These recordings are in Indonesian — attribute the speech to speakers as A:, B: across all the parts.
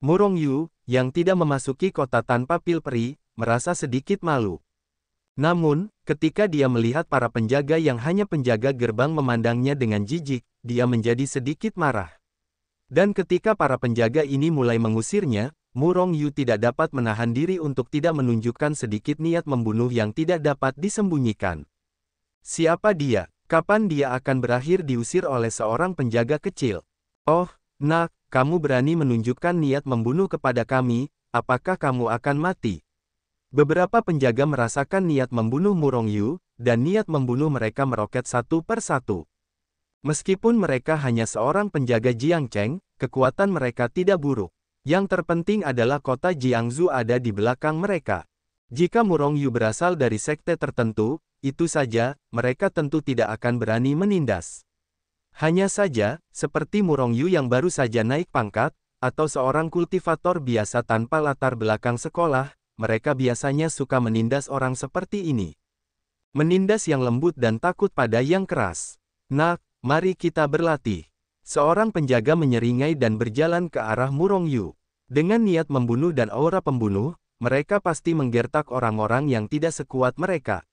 A: Murong Yu, yang tidak memasuki kota tanpa pil peri, merasa sedikit malu. Namun, ketika dia melihat para penjaga yang hanya penjaga gerbang memandangnya dengan jijik, dia menjadi sedikit marah. Dan ketika para penjaga ini mulai mengusirnya, Murong Yu tidak dapat menahan diri untuk tidak menunjukkan sedikit niat membunuh yang tidak dapat disembunyikan. Siapa dia? Kapan dia akan berakhir diusir oleh seorang penjaga kecil? Oh, nak, kamu berani menunjukkan niat membunuh kepada kami, apakah kamu akan mati? Beberapa penjaga merasakan niat membunuh Murong Yu, dan niat membunuh mereka meroket satu per satu. Meskipun mereka hanya seorang penjaga Jiangcheng, kekuatan mereka tidak buruk. Yang terpenting adalah kota Jiangsu ada di belakang mereka. Jika Murong Yu berasal dari sekte tertentu, itu saja, mereka tentu tidak akan berani menindas. Hanya saja, seperti Murong Yu yang baru saja naik pangkat, atau seorang kultivator biasa tanpa latar belakang sekolah, mereka biasanya suka menindas orang seperti ini. Menindas yang lembut dan takut pada yang keras. Nak, mari kita berlatih. Seorang penjaga menyeringai dan berjalan ke arah Murong Yu. Dengan niat membunuh dan aura pembunuh, mereka pasti menggertak orang-orang yang tidak sekuat mereka.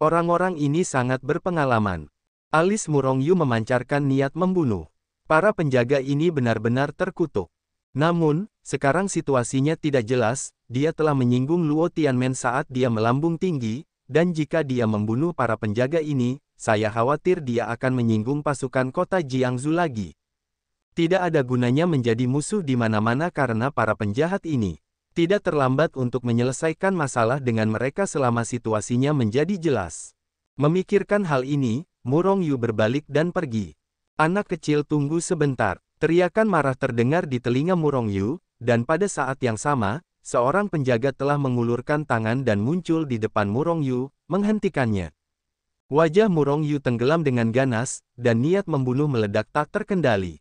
A: Orang-orang ini sangat berpengalaman. Alis Murong Yu memancarkan niat membunuh. Para penjaga ini benar-benar terkutuk. Namun, sekarang situasinya tidak jelas, dia telah menyinggung Luo Tianmen saat dia melambung tinggi, dan jika dia membunuh para penjaga ini, saya khawatir dia akan menyinggung pasukan kota Jiangsu lagi. Tidak ada gunanya menjadi musuh di mana-mana karena para penjahat ini. Tidak terlambat untuk menyelesaikan masalah dengan mereka selama situasinya menjadi jelas. Memikirkan hal ini, Murong Yu berbalik dan pergi. Anak kecil tunggu sebentar. Teriakan marah terdengar di telinga Murong Yu, dan pada saat yang sama, seorang penjaga telah mengulurkan tangan dan muncul di depan Murong Yu, menghentikannya. Wajah Murong Yu tenggelam dengan ganas, dan niat membunuh meledak tak terkendali.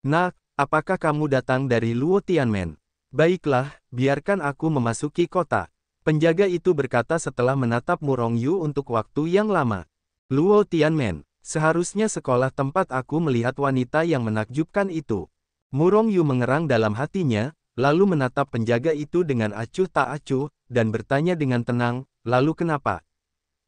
A: Nak, apakah kamu datang dari Luo Tianmen? Baiklah, biarkan aku memasuki kota. Penjaga itu berkata setelah menatap Murong Yu untuk waktu yang lama. Luo Tianmen, seharusnya sekolah tempat aku melihat wanita yang menakjubkan itu. Murong Yu mengerang dalam hatinya, lalu menatap penjaga itu dengan acuh tak acuh, dan bertanya dengan tenang, lalu kenapa?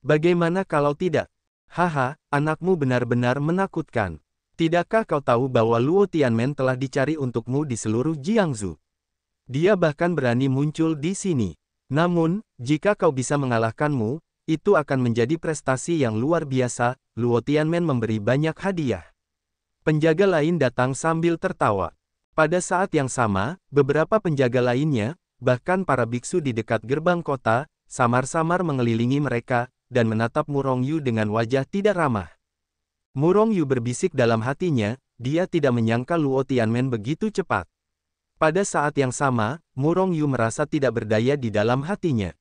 A: Bagaimana kalau tidak? Haha, anakmu benar-benar menakutkan. Tidakkah kau tahu bahwa Luo Tianmen telah dicari untukmu di seluruh Jiangsu? Dia bahkan berani muncul di sini. Namun, jika kau bisa mengalahkanmu, itu akan menjadi prestasi yang luar biasa. Luo Tianmen memberi banyak hadiah. Penjaga lain datang sambil tertawa. Pada saat yang sama, beberapa penjaga lainnya, bahkan para biksu di dekat gerbang kota, samar-samar mengelilingi mereka, dan menatap Murong Yu dengan wajah tidak ramah. Murong Yu berbisik dalam hatinya, dia tidak menyangka Luo Tianmen begitu cepat. Pada saat yang sama, Murong Yu merasa tidak berdaya di dalam hatinya.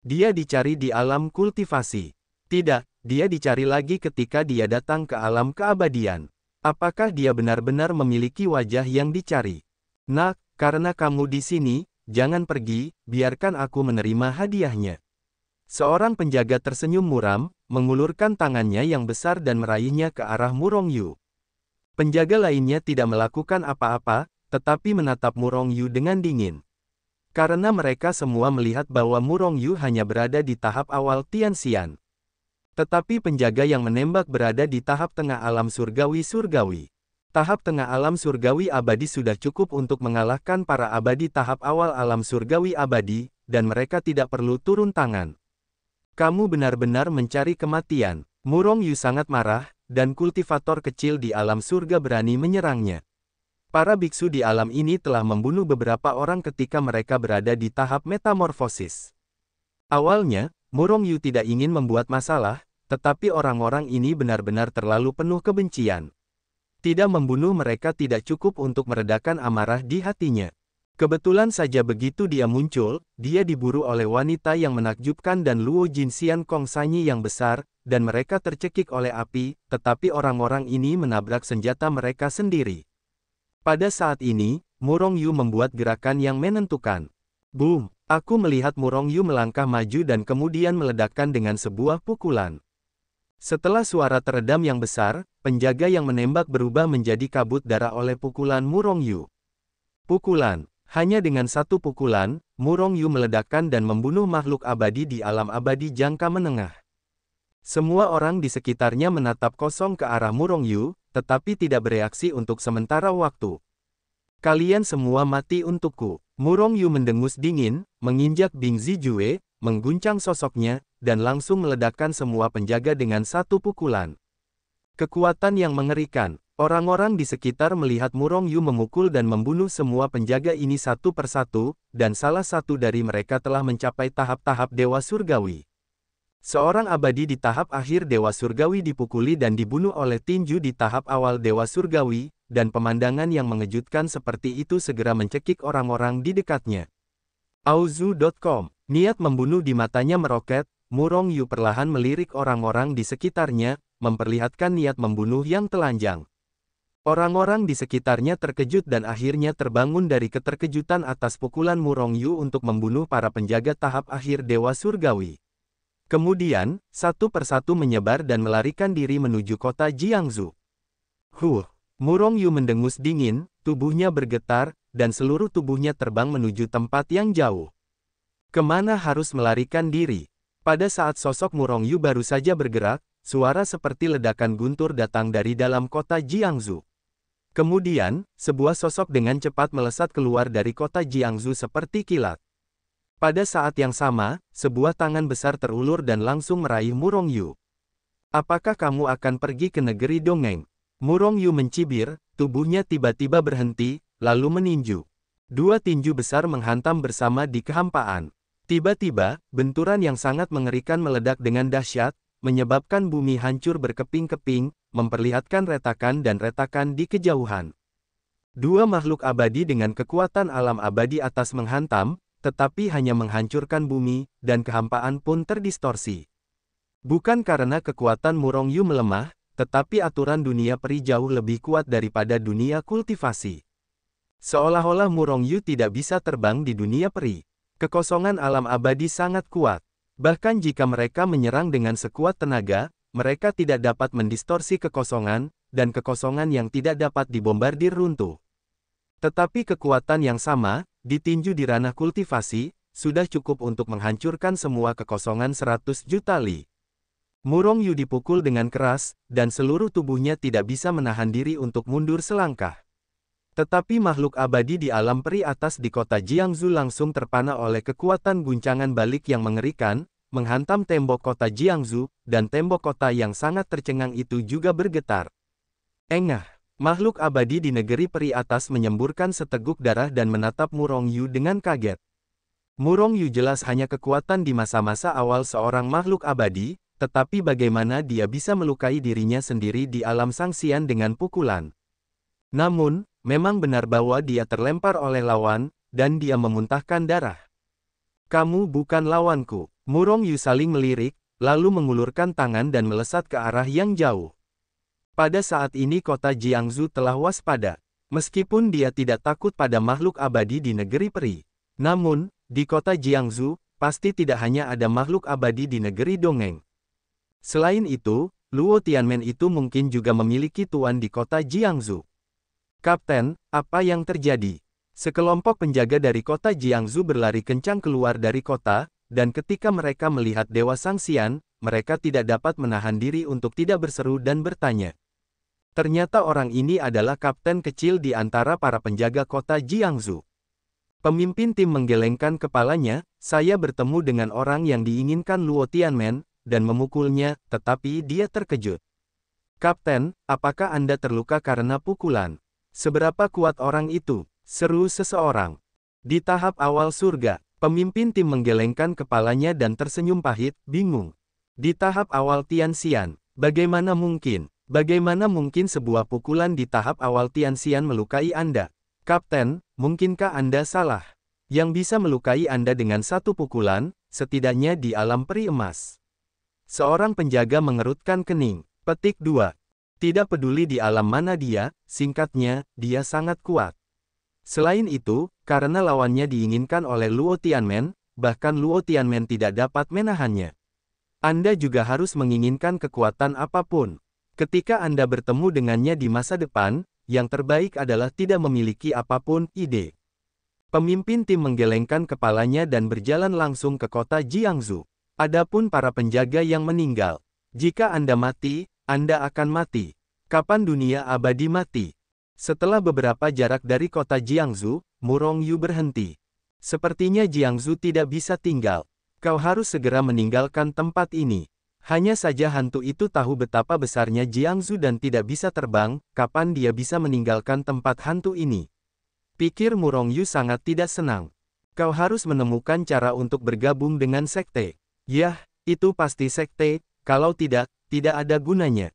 A: Dia dicari di alam kultivasi. Tidak, dia dicari lagi ketika dia datang ke alam keabadian. Apakah dia benar-benar memiliki wajah yang dicari? Nak, karena kamu di sini, jangan pergi, biarkan aku menerima hadiahnya. Seorang penjaga tersenyum muram, mengulurkan tangannya yang besar dan meraihnya ke arah Murong Yu. Penjaga lainnya tidak melakukan apa-apa, tetapi menatap Murong Yu dengan dingin. Karena mereka semua melihat bahwa Murong Yu hanya berada di tahap awal Tianxian. Tetapi penjaga yang menembak berada di tahap tengah alam surgawi-surgawi. Tahap tengah alam surgawi abadi sudah cukup untuk mengalahkan para abadi tahap awal alam surgawi abadi, dan mereka tidak perlu turun tangan. Kamu benar-benar mencari kematian. Murong Yu sangat marah, dan kultivator kecil di alam surga berani menyerangnya. Para biksu di alam ini telah membunuh beberapa orang ketika mereka berada di tahap metamorfosis. Awalnya, Murong Yu tidak ingin membuat masalah, tetapi orang-orang ini benar-benar terlalu penuh kebencian. Tidak membunuh mereka tidak cukup untuk meredakan amarah di hatinya. Kebetulan saja begitu dia muncul, dia diburu oleh wanita yang menakjubkan dan Luo Jinxian Kong Sanyi yang besar, dan mereka tercekik oleh api, tetapi orang-orang ini menabrak senjata mereka sendiri. Pada saat ini, Murong Yu membuat gerakan yang menentukan. Boom! Aku melihat Murong Yu melangkah maju dan kemudian meledakkan dengan sebuah pukulan. Setelah suara teredam yang besar, penjaga yang menembak berubah menjadi kabut darah oleh pukulan Murong Yu. Pukulan. Hanya dengan satu pukulan, Murong Yu meledakkan dan membunuh makhluk abadi di alam abadi jangka menengah. Semua orang di sekitarnya menatap kosong ke arah Murong Yu, tetapi tidak bereaksi untuk sementara waktu. Kalian semua mati untukku. Murong Yu mendengus dingin, menginjak Bing Zijue, mengguncang sosoknya, dan langsung meledakkan semua penjaga dengan satu pukulan. Kekuatan yang mengerikan. Orang-orang di sekitar melihat Murong Yu memukul dan membunuh semua penjaga ini satu persatu, dan salah satu dari mereka telah mencapai tahap-tahap Dewa Surgawi. Seorang abadi di tahap akhir Dewa Surgawi dipukuli dan dibunuh oleh tinju di tahap awal Dewa Surgawi, dan pemandangan yang mengejutkan seperti itu segera mencekik orang-orang di dekatnya. Auzu.com. Niat membunuh di matanya meroket, Murong Yu perlahan melirik orang-orang di sekitarnya, memperlihatkan niat membunuh yang telanjang. Orang-orang di sekitarnya terkejut dan akhirnya terbangun dari keterkejutan atas pukulan Murong Yu untuk membunuh para penjaga tahap akhir Dewa Surgawi. Kemudian, satu persatu menyebar dan melarikan diri menuju kota Jiangsu. Murong Yu mendengus dingin, tubuhnya bergetar, dan seluruh tubuhnya terbang menuju tempat yang jauh. Kemana harus melarikan diri? Pada saat sosok Murong Yu baru saja bergerak, suara seperti ledakan guntur datang dari dalam kota Jiangsu. Kemudian, sebuah sosok dengan cepat melesat keluar dari kota Jiangsu seperti kilat. Pada saat yang sama, sebuah tangan besar terulur dan langsung meraih Murong Yu. Apakah kamu akan pergi ke negeri dongeng? Murong Yu mencibir, tubuhnya tiba-tiba berhenti, lalu meninju. Dua tinju besar menghantam bersama di kehampaan. Tiba-tiba, benturan yang sangat mengerikan meledak dengan dahsyat, menyebabkan bumi hancur berkeping-keping, memperlihatkan retakan dan retakan di kejauhan. Dua makhluk abadi dengan kekuatan alam abadi atas menghantam, tetapi hanya menghancurkan bumi, dan kehampaan pun terdistorsi. Bukan karena kekuatan Murong Yu melemah, tetapi aturan dunia peri jauh lebih kuat daripada dunia kultivasi. Seolah-olah Murong Yu tidak bisa terbang di dunia peri. Kekosongan alam abadi sangat kuat. Bahkan jika mereka menyerang dengan sekuat tenaga, mereka tidak dapat mendistorsi kekosongan, dan kekosongan yang tidak dapat dibombardir runtuh. Tetapi kekuatan yang sama, ditinju di ranah kultivasi, sudah cukup untuk menghancurkan semua kekosongan 100 juta li. Murong Yu dipukul dengan keras, dan seluruh tubuhnya tidak bisa menahan diri untuk mundur selangkah. Tetapi makhluk abadi di alam peri atas di kota Jiangsu langsung terpana oleh kekuatan guncangan balik yang mengerikan, menghantam tembok kota Jiangsu, dan tembok kota yang sangat tercengang itu juga bergetar. Engah, makhluk abadi di negeri peri atas menyemburkan seteguk darah dan menatap Murong Yu dengan kaget. Murong Yu jelas hanya kekuatan di masa-masa awal seorang makhluk abadi, tetapi bagaimana dia bisa melukai dirinya sendiri di alam sangsian dengan pukulan. Namun, memang benar bahwa dia terlempar oleh lawan, dan dia memuntahkan darah. Kamu bukan lawanku. Murong Yu saling melirik, lalu mengulurkan tangan dan melesat ke arah yang jauh. Pada saat ini kota Jiangsu telah waspada. Meskipun dia tidak takut pada makhluk abadi di negeri peri. Namun, di kota Jiangsu, pasti tidak hanya ada makhluk abadi di negeri dongeng. Selain itu, Luo Tianmen itu mungkin juga memiliki tuan di kota Jiangsu. Kapten, apa yang terjadi? Sekelompok penjaga dari kota Jiangsu berlari kencang keluar dari kota, dan ketika mereka melihat Dewa Sangsian, mereka tidak dapat menahan diri untuk tidak berseru dan bertanya. Ternyata orang ini adalah kapten kecil di antara para penjaga kota Jiangsu. Pemimpin tim menggelengkan kepalanya, saya bertemu dengan orang yang diinginkan Luo Tianmen, dan memukulnya, tetapi dia terkejut. Kapten, apakah Anda terluka karena pukulan? Seberapa kuat orang itu? Seru seseorang. Di tahap awal surga, pemimpin tim menggelengkan kepalanya dan tersenyum pahit, bingung. Di tahap awal Tianxian, bagaimana mungkin? Bagaimana mungkin sebuah pukulan di tahap awal Tianxian melukai Anda? Kapten, mungkinkah Anda salah? Yang bisa melukai Anda dengan satu pukulan, setidaknya di alam peri emas. Seorang penjaga mengerutkan kening. Petik 2. Tidak peduli di alam mana dia, singkatnya, dia sangat kuat. Selain itu, karena lawannya diinginkan oleh Luo Tianmen, bahkan Luo Tianmen tidak dapat menahannya. Anda juga harus menginginkan kekuatan apapun. Ketika Anda bertemu dengannya di masa depan, yang terbaik adalah tidak memiliki apapun ide. Pemimpin tim menggelengkan kepalanya dan berjalan langsung ke kota Jiangsu. Adapun para penjaga yang meninggal. Jika Anda mati, Anda akan mati. Kapan dunia abadi mati? Setelah beberapa jarak dari kota Jiangsu, Murong Yu berhenti. Sepertinya Jiangsu tidak bisa tinggal. Kau harus segera meninggalkan tempat ini. Hanya saja hantu itu tahu betapa besarnya Jiangsu dan tidak bisa terbang, kapan dia bisa meninggalkan tempat hantu ini. Pikir Murong Yu sangat tidak senang. Kau harus menemukan cara untuk bergabung dengan sekte. Yah, itu pasti sekte, kalau tidak, tidak ada gunanya.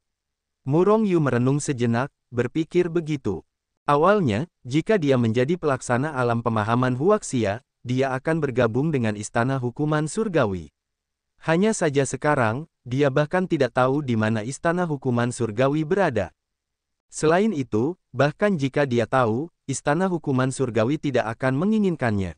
A: Murong Yu merenung sejenak, berpikir begitu. Awalnya, jika dia menjadi pelaksana alam pemahaman Huaxia, dia akan bergabung dengan Istana Hukuman Surgawi. Hanya saja sekarang, dia bahkan tidak tahu di mana Istana Hukuman Surgawi berada. Selain itu, bahkan jika dia tahu, Istana Hukuman Surgawi tidak akan menginginkannya.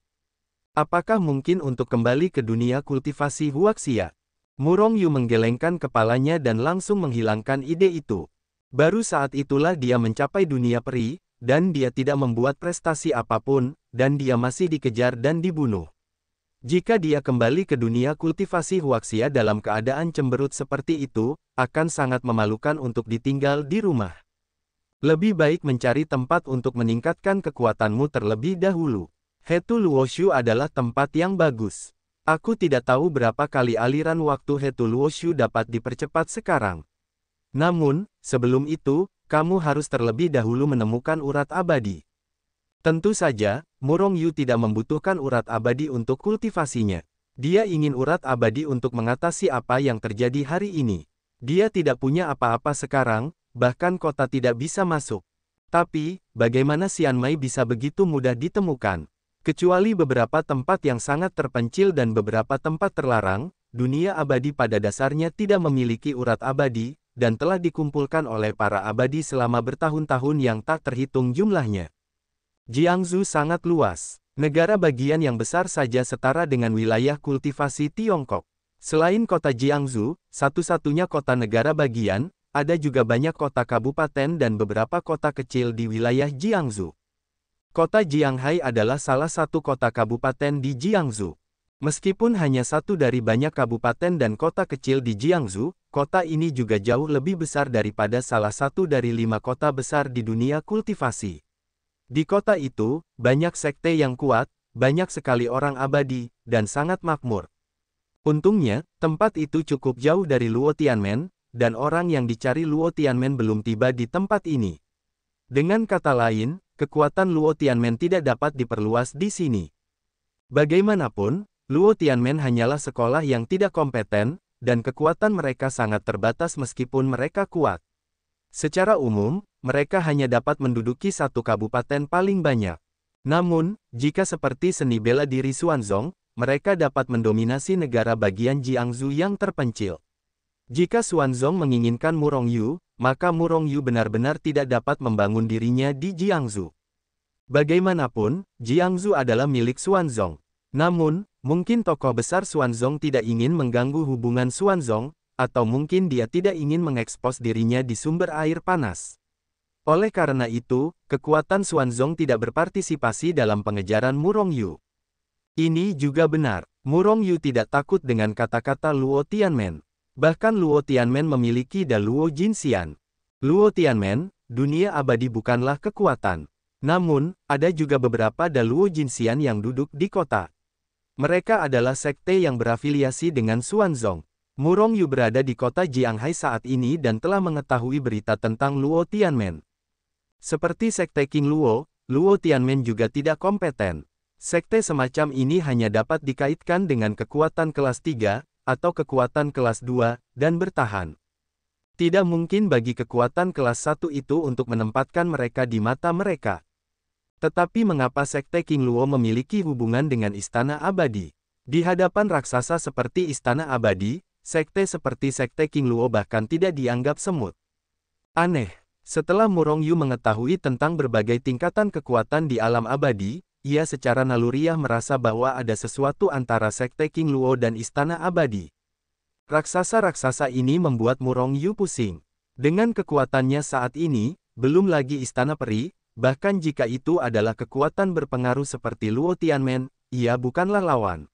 A: Apakah mungkin untuk kembali ke dunia kultivasi Huaxia? Murong Yu menggelengkan kepalanya dan langsung menghilangkan ide itu. Baru saat itulah dia mencapai dunia peri, dan dia tidak membuat prestasi apapun, dan dia masih dikejar dan dibunuh. Jika dia kembali ke dunia kultivasi Huaxia dalam keadaan cemberut seperti itu, akan sangat memalukan untuk ditinggal di rumah. Lebih baik mencari tempat untuk meningkatkan kekuatanmu terlebih dahulu. Hetu Luoshu adalah tempat yang bagus. Aku tidak tahu berapa kali aliran waktu Hetu Luoshu dapat dipercepat sekarang. Namun, sebelum itu, kamu harus terlebih dahulu menemukan urat abadi. Tentu saja, Murong Yu tidak membutuhkan urat abadi untuk kultivasinya. Dia ingin urat abadi untuk mengatasi apa yang terjadi hari ini. Dia tidak punya apa-apa sekarang, bahkan kota tidak bisa masuk. Tapi, bagaimana Xian Mei bisa begitu mudah ditemukan? Kecuali beberapa tempat yang sangat terpencil dan beberapa tempat terlarang, dunia abadi pada dasarnya tidak memiliki urat abadi, dan telah dikumpulkan oleh para abadi selama bertahun-tahun yang tak terhitung jumlahnya. Jiangsu sangat luas. Negara bagian yang besar saja setara dengan wilayah kultivasi Tiongkok. Selain kota Jiangsu, satu-satunya kota negara bagian, ada juga banyak kota kabupaten dan beberapa kota kecil di wilayah Jiangsu. Kota Jianghai adalah salah satu kota kabupaten di Jiangsu. Meskipun hanya satu dari banyak kabupaten dan kota kecil di Jiangsu, kota ini juga jauh lebih besar daripada salah satu dari 5 kota besar di dunia kultivasi. Di kota itu, banyak sekte yang kuat, banyak sekali orang abadi, dan sangat makmur. Untungnya, tempat itu cukup jauh dari Luo Tianmen, dan orang yang dicari Luo Tianmen belum tiba di tempat ini. Dengan kata lain, kekuatan Luo Tianmen tidak dapat diperluas di sini. Bagaimanapun, Luo Tianmen hanyalah sekolah yang tidak kompeten, dan kekuatan mereka sangat terbatas meskipun mereka kuat. Secara umum, mereka hanya dapat menduduki satu kabupaten paling banyak. Namun, jika seperti seni bela diri Xuanzong, mereka dapat mendominasi negara bagian Jiangsu yang terpencil. Jika Xuanzong menginginkan Murong Yu, maka Murong Yu benar-benar tidak dapat membangun dirinya di Jiangsu. Bagaimanapun, Jiangsu adalah milik Xuanzong. Namun, mungkin tokoh besar Xuanzong tidak ingin mengganggu hubungan Xuanzong, atau mungkin dia tidak ingin mengekspos dirinya di sumber air panas. Oleh karena itu, kekuatan Xuanzong tidak berpartisipasi dalam pengejaran Murong Yu. Ini juga benar, Murong Yu tidak takut dengan kata-kata Luo Tianmen. Bahkan Luo Tianmen memiliki Da Luo Jinxian. Luo Tianmen, dunia abadi bukanlah kekuatan. Namun, ada juga beberapa Da Luo Jinxian yang duduk di kota. Mereka adalah sekte yang berafiliasi dengan Xuanzong. Murong Yu berada di kota Jianghai saat ini dan telah mengetahui berita tentang Luo Tianmen. Seperti sekte King Luo, Luo Tianmen juga tidak kompeten. Sekte semacam ini hanya dapat dikaitkan dengan kekuatan kelas 3, atau kekuatan kelas 2, dan bertahan. Tidak mungkin bagi kekuatan kelas 1 itu untuk menempatkan mereka di mata mereka. Tetapi mengapa sekte King Luo memiliki hubungan dengan Istana Abadi? Di hadapan raksasa seperti Istana Abadi, sekte seperti sekte King Luo bahkan tidak dianggap semut. Aneh, setelah Murong Yu mengetahui tentang berbagai tingkatan kekuatan di alam abadi, ia secara naluriah merasa bahwa ada sesuatu antara sekte King Luo dan Istana Abadi. Raksasa-raksasa ini membuat Murong Yu pusing. Dengan kekuatannya saat ini, belum lagi Istana Peri, bahkan jika itu adalah kekuatan berpengaruh seperti Luo Tianmen, ia bukanlah lawan.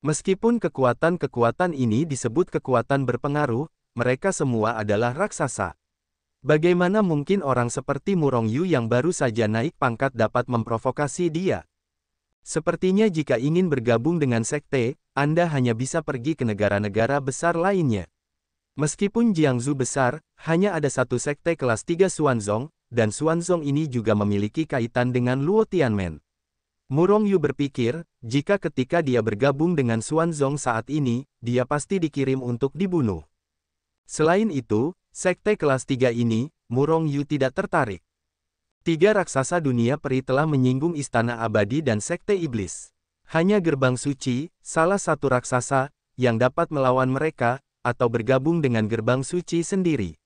A: Meskipun kekuatan-kekuatan ini disebut kekuatan berpengaruh, mereka semua adalah raksasa. Bagaimana mungkin orang seperti Murong Yu yang baru saja naik pangkat dapat memprovokasi dia? Sepertinya jika ingin bergabung dengan sekte, Anda hanya bisa pergi ke negara-negara besar lainnya. Meskipun Jiangsu besar, hanya ada satu sekte kelas 3 Xuanzong, dan Xuanzong ini juga memiliki kaitan dengan Luo Tianmen. Murong Yu berpikir, jika ketika dia bergabung dengan Xuanzong saat ini, dia pasti dikirim untuk dibunuh. Selain itu, sekte kelas 3 ini, Murong Yu tidak tertarik. 3 raksasa dunia peri telah menyinggung istana abadi dan sekte iblis. Hanya gerbang suci, salah satu raksasa, yang dapat melawan mereka, atau bergabung dengan gerbang suci sendiri.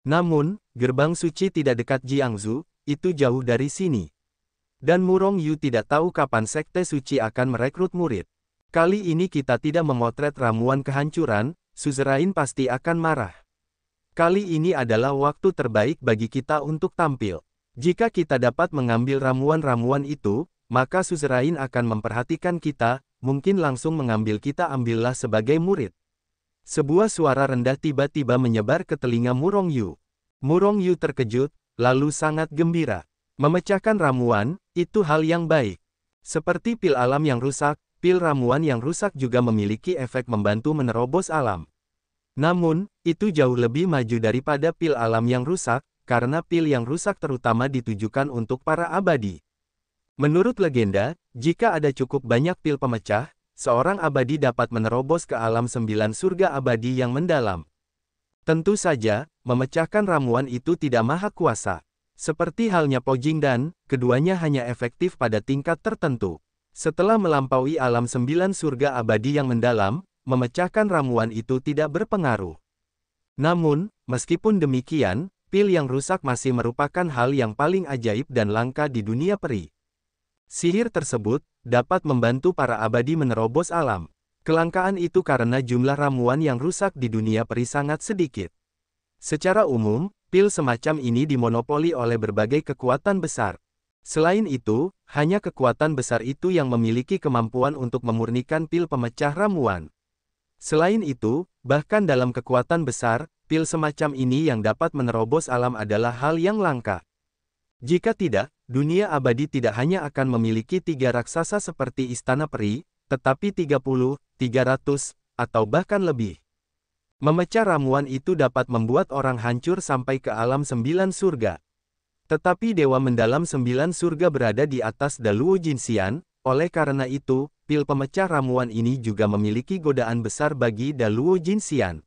A: Namun, gerbang suci tidak dekat Jiangsu, itu jauh dari sini. Dan Murong Yu tidak tahu kapan sekte suci akan merekrut murid. Kali ini kita tidak memotret ramuan kehancuran, suzerain pasti akan marah. Kali ini adalah waktu terbaik bagi kita untuk tampil. Jika kita dapat mengambil ramuan-ramuan itu, maka suzerain akan memperhatikan kita, mungkin langsung mengambil kita ambillah sebagai murid. Sebuah suara rendah tiba-tiba menyebar ke telinga Murong Yu. Murong Yu terkejut, lalu sangat gembira. Memecahkan ramuan, itu hal yang baik. Seperti pil alam yang rusak, pil ramuan yang rusak juga memiliki efek membantu menerobos alam. Namun, itu jauh lebih maju daripada pil alam yang rusak, karena pil yang rusak terutama ditujukan untuk para abadi. Menurut legenda, jika ada cukup banyak pil pemecah, seorang abadi dapat menerobos ke alam 9 surga abadi yang mendalam. Tentu saja, memecahkan ramuan itu tidak maha kuasa. Seperti halnya Po Jingdan, keduanya hanya efektif pada tingkat tertentu. Setelah melampaui alam 9 surga abadi yang mendalam, memecahkan ramuan itu tidak berpengaruh. Namun, meskipun demikian, pil yang rusak masih merupakan hal yang paling ajaib dan langka di dunia peri. Sihir tersebut dapat membantu para abadi menerobos alam. Kelangkaan itu karena jumlah ramuan yang rusak di dunia peri sangat sedikit. Secara umum, pil semacam ini dimonopoli oleh berbagai kekuatan besar. Selain itu, hanya kekuatan besar itu yang memiliki kemampuan untuk memurnikan pil pemecah ramuan. Selain itu, bahkan dalam kekuatan besar, pil semacam ini yang dapat menerobos alam adalah hal yang langka. Jika tidak, dunia abadi tidak hanya akan memiliki 3 raksasa seperti Istana Peri, tetapi 30, 300, atau bahkan lebih. Memecah ramuan itu dapat membuat orang hancur sampai ke alam 9 surga. Tetapi Dewa Mendalam 9 surga berada di atas Daluo Jinxian, oleh karena itu, pil pemecah ramuan ini juga memiliki godaan besar bagi Daluo Jinxian.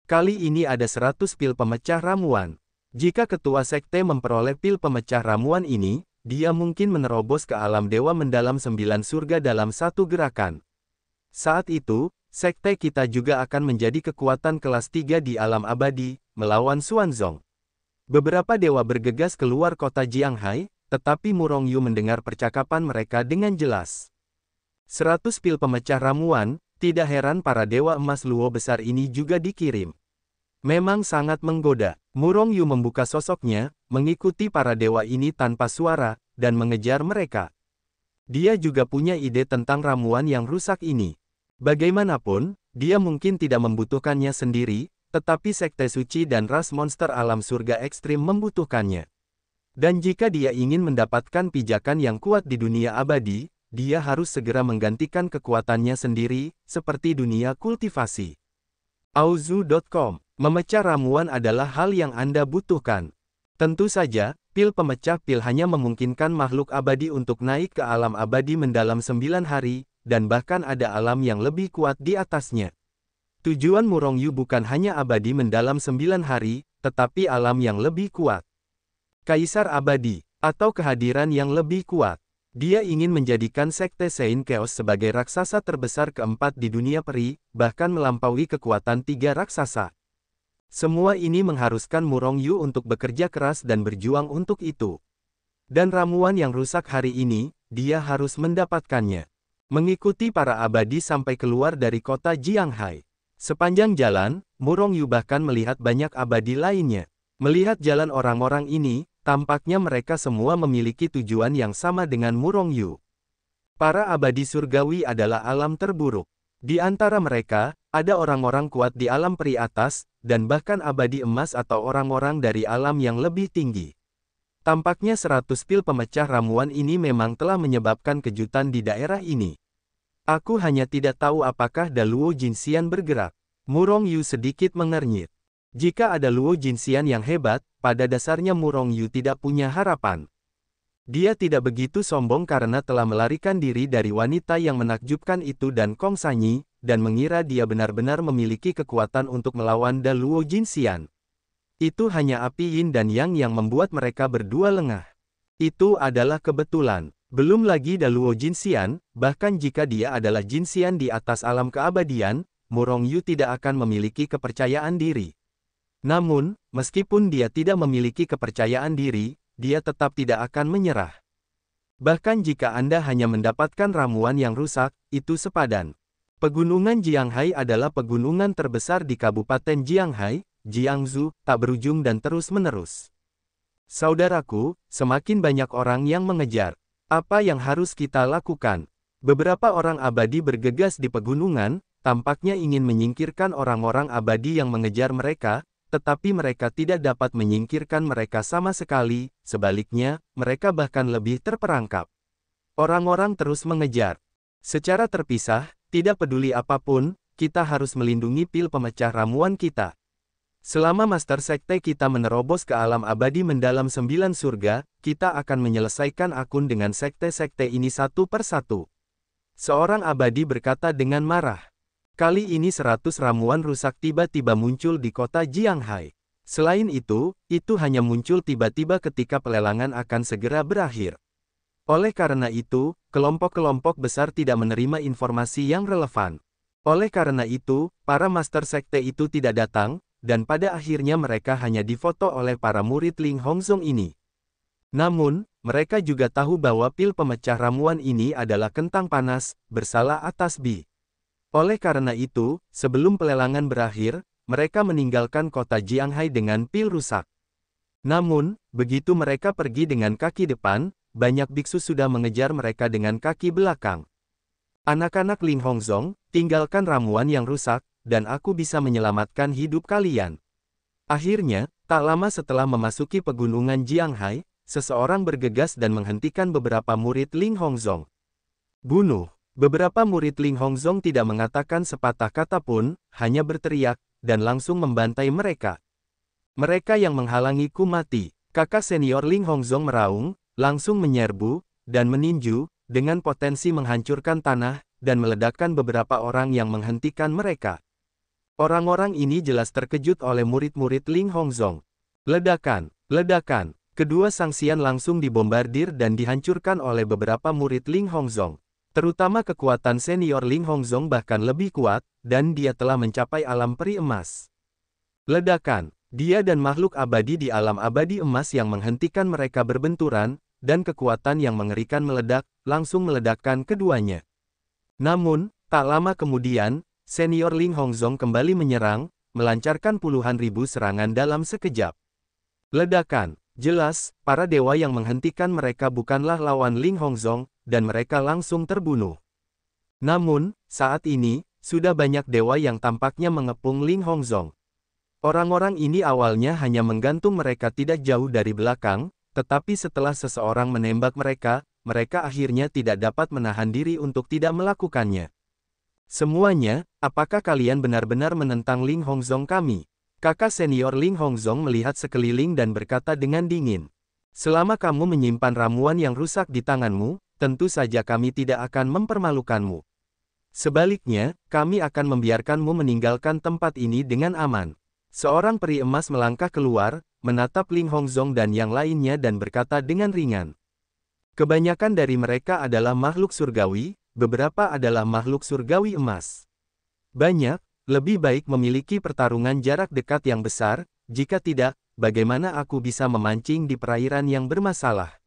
A: Kali ini ada 100 pil pemecah ramuan. Jika ketua sekte memperoleh pil pemecah ramuan ini, dia mungkin menerobos ke alam Dewa Mendalam 9 surga dalam satu gerakan. Saat itu, sekte kita juga akan menjadi kekuatan kelas 3 di alam abadi, melawan Xuanzong. Beberapa dewa bergegas keluar kota Jianghai, tetapi Murong Yu mendengar percakapan mereka dengan jelas. 100 pil pemecah ramuan, tidak heran para dewa emas Luo besar ini juga dikirim. Memang sangat menggoda. Murong Yu membuka sosoknya, mengikuti para dewa ini tanpa suara, dan mengejar mereka. Dia juga punya ide tentang ramuan yang rusak ini. Bagaimanapun, dia mungkin tidak membutuhkannya sendiri, tetapi sekte suci dan ras monster alam surga ekstrim membutuhkannya. Dan jika dia ingin mendapatkan pijakan yang kuat di dunia abadi, dia harus segera menggantikan kekuatannya sendiri, seperti dunia kultivasi. Auzu.com. Memecah ramuan adalah hal yang Anda butuhkan. Tentu saja, pil pemecah pil hanya memungkinkan makhluk abadi untuk naik ke alam abadi mendalam 9 hari, dan bahkan ada alam yang lebih kuat di atasnya. Tujuan Murong Yu bukan hanya abadi mendalam 9 hari, tetapi alam yang lebih kuat. Kaisar abadi, atau kehadiran yang lebih kuat. Dia ingin menjadikan sekte Saint Chaos sebagai raksasa terbesar keempat di dunia peri, bahkan melampaui kekuatan 3 raksasa. Semua ini mengharuskan Murong Yu untuk bekerja keras dan berjuang untuk itu. Dan ramuan yang rusak hari ini, dia harus mendapatkannya. Mengikuti para abadi sampai keluar dari kota Jianghai. Sepanjang jalan, Murong Yu bahkan melihat banyak abadi lainnya. Melihat jalan orang-orang ini, tampaknya mereka semua memiliki tujuan yang sama dengan Murongyu. Para abadi surgawi adalah alam terburuk. Di antara mereka, ada orang-orang kuat di alam peri atas, dan bahkan abadi emas atau orang-orang dari alam yang lebih tinggi. Tampaknya 100 pil pemecah ramuan ini memang telah menyebabkan kejutan di daerah ini. Aku hanya tidak tahu apakah Da Luo Jinxian bergerak. Murongyu sedikit mengernyit. Jika ada Luo Jinxian yang hebat, pada dasarnya Murongyu tidak punya harapan. Dia tidak begitu sombong karena telah melarikan diri dari wanita yang menakjubkan itu dan Kong Sanyi, dan mengira dia benar-benar memiliki kekuatan untuk melawan Da Luo Jinxian. Itu hanya api yin dan yang membuat mereka berdua lengah. Itu adalah kebetulan. Belum lagi Da Luo Jinxian, bahkan jika dia adalah Jinxian di atas alam keabadian, Murongyu tidak akan memiliki kepercayaan diri. Namun, meskipun dia tidak memiliki kepercayaan diri, dia tetap tidak akan menyerah. Bahkan jika Anda hanya mendapatkan ramuan yang rusak, itu sepadan. Pegunungan Jianghai adalah pegunungan terbesar di Kabupaten Jianghai, Jiangsu, tak berujung dan terus-menerus. Saudaraku, semakin banyak orang yang mengejar. Apa yang harus kita lakukan? Beberapa orang abadi bergegas di pegunungan, tampaknya ingin menyingkirkan orang-orang abadi yang mengejar mereka, tetapi mereka tidak dapat menyingkirkan mereka sama sekali, sebaliknya, mereka bahkan lebih terperangkap. Orang-orang terus mengejar. Secara terpisah, tidak peduli apapun, kita harus melindungi pil pemecah ramuan kita. Selama Master Sekte kita menerobos ke alam abadi mendalam 9 surga, kita akan menyelesaikan akun dengan sekte-sekte ini satu persatu. Seorang abadi berkata dengan marah. Kali ini 100 ramuan rusak tiba-tiba muncul di kota Jianghai. Selain itu hanya muncul tiba-tiba ketika pelelangan akan segera berakhir. Oleh karena itu, kelompok-kelompok besar tidak menerima informasi yang relevan. Oleh karena itu, para master sekte itu tidak datang, dan pada akhirnya mereka hanya difoto oleh para murid Ling Hongzong ini. Namun, mereka juga tahu bahwa pil pemecah ramuan ini adalah kentang panas, bersalah atas Bi. Oleh karena itu, sebelum pelelangan berakhir, mereka meninggalkan kota Jianghai dengan pil rusak. Namun, begitu mereka pergi dengan kaki depan, banyak biksu sudah mengejar mereka dengan kaki belakang. Anak-anak Ling Hongzong, tinggalkan ramuan yang rusak, dan aku bisa menyelamatkan hidup kalian. Akhirnya, tak lama setelah memasuki pegunungan Jianghai, seseorang bergegas dan menghentikan beberapa murid Ling Hongzong. Bunuh! Beberapa murid Ling Hongzong tidak mengatakan sepatah kata pun, hanya berteriak, dan langsung membantai mereka. Mereka yang menghalangiku mati. Kakak senior Ling Hongzong meraung, langsung menyerbu, dan meninju, dengan potensi menghancurkan tanah, dan meledakkan beberapa orang yang menghentikan mereka. Orang-orang ini jelas terkejut oleh murid-murid Ling Hongzong. Ledakan, ledakan, kedua sangsian langsung dibombardir dan dihancurkan oleh beberapa murid Ling Hongzong. Terutama kekuatan senior Ling Hongzong bahkan lebih kuat, dan dia telah mencapai alam peri emas. Ledakan, dia dan makhluk abadi di alam abadi emas yang menghentikan mereka berbenturan, dan kekuatan yang mengerikan meledak, langsung meledakkan keduanya. Namun, tak lama kemudian, senior Ling Hongzong kembali menyerang, melancarkan puluhan ribu serangan dalam sekejap. Ledakan, jelas, para dewa yang menghentikan mereka bukanlah lawan Ling Hongzong, dan mereka langsung terbunuh. Namun, saat ini, sudah banyak dewa yang tampaknya mengepung Ling Hongzong. Orang-orang ini awalnya hanya menggantung mereka tidak jauh dari belakang, tetapi setelah seseorang menembak mereka, mereka akhirnya tidak dapat menahan diri untuk tidak melakukannya. Semuanya, apakah kalian benar-benar menentang Ling Hongzong kami? Kakak senior Ling Hongzong melihat sekeliling dan berkata dengan dingin. Selama kamu menyimpan ramuan yang rusak di tanganmu, tentu saja kami tidak akan mempermalukanmu. Sebaliknya, kami akan membiarkanmu meninggalkan tempat ini dengan aman. Seorang peri emas melangkah keluar, menatap Ling Hongzong dan yang lainnya dan berkata dengan ringan. Kebanyakan dari mereka adalah makhluk surgawi, beberapa adalah makhluk surgawi emas. Banyak, lebih baik memiliki pertarungan jarak dekat yang besar, jika tidak, bagaimana aku bisa memancing di perairan yang bermasalah?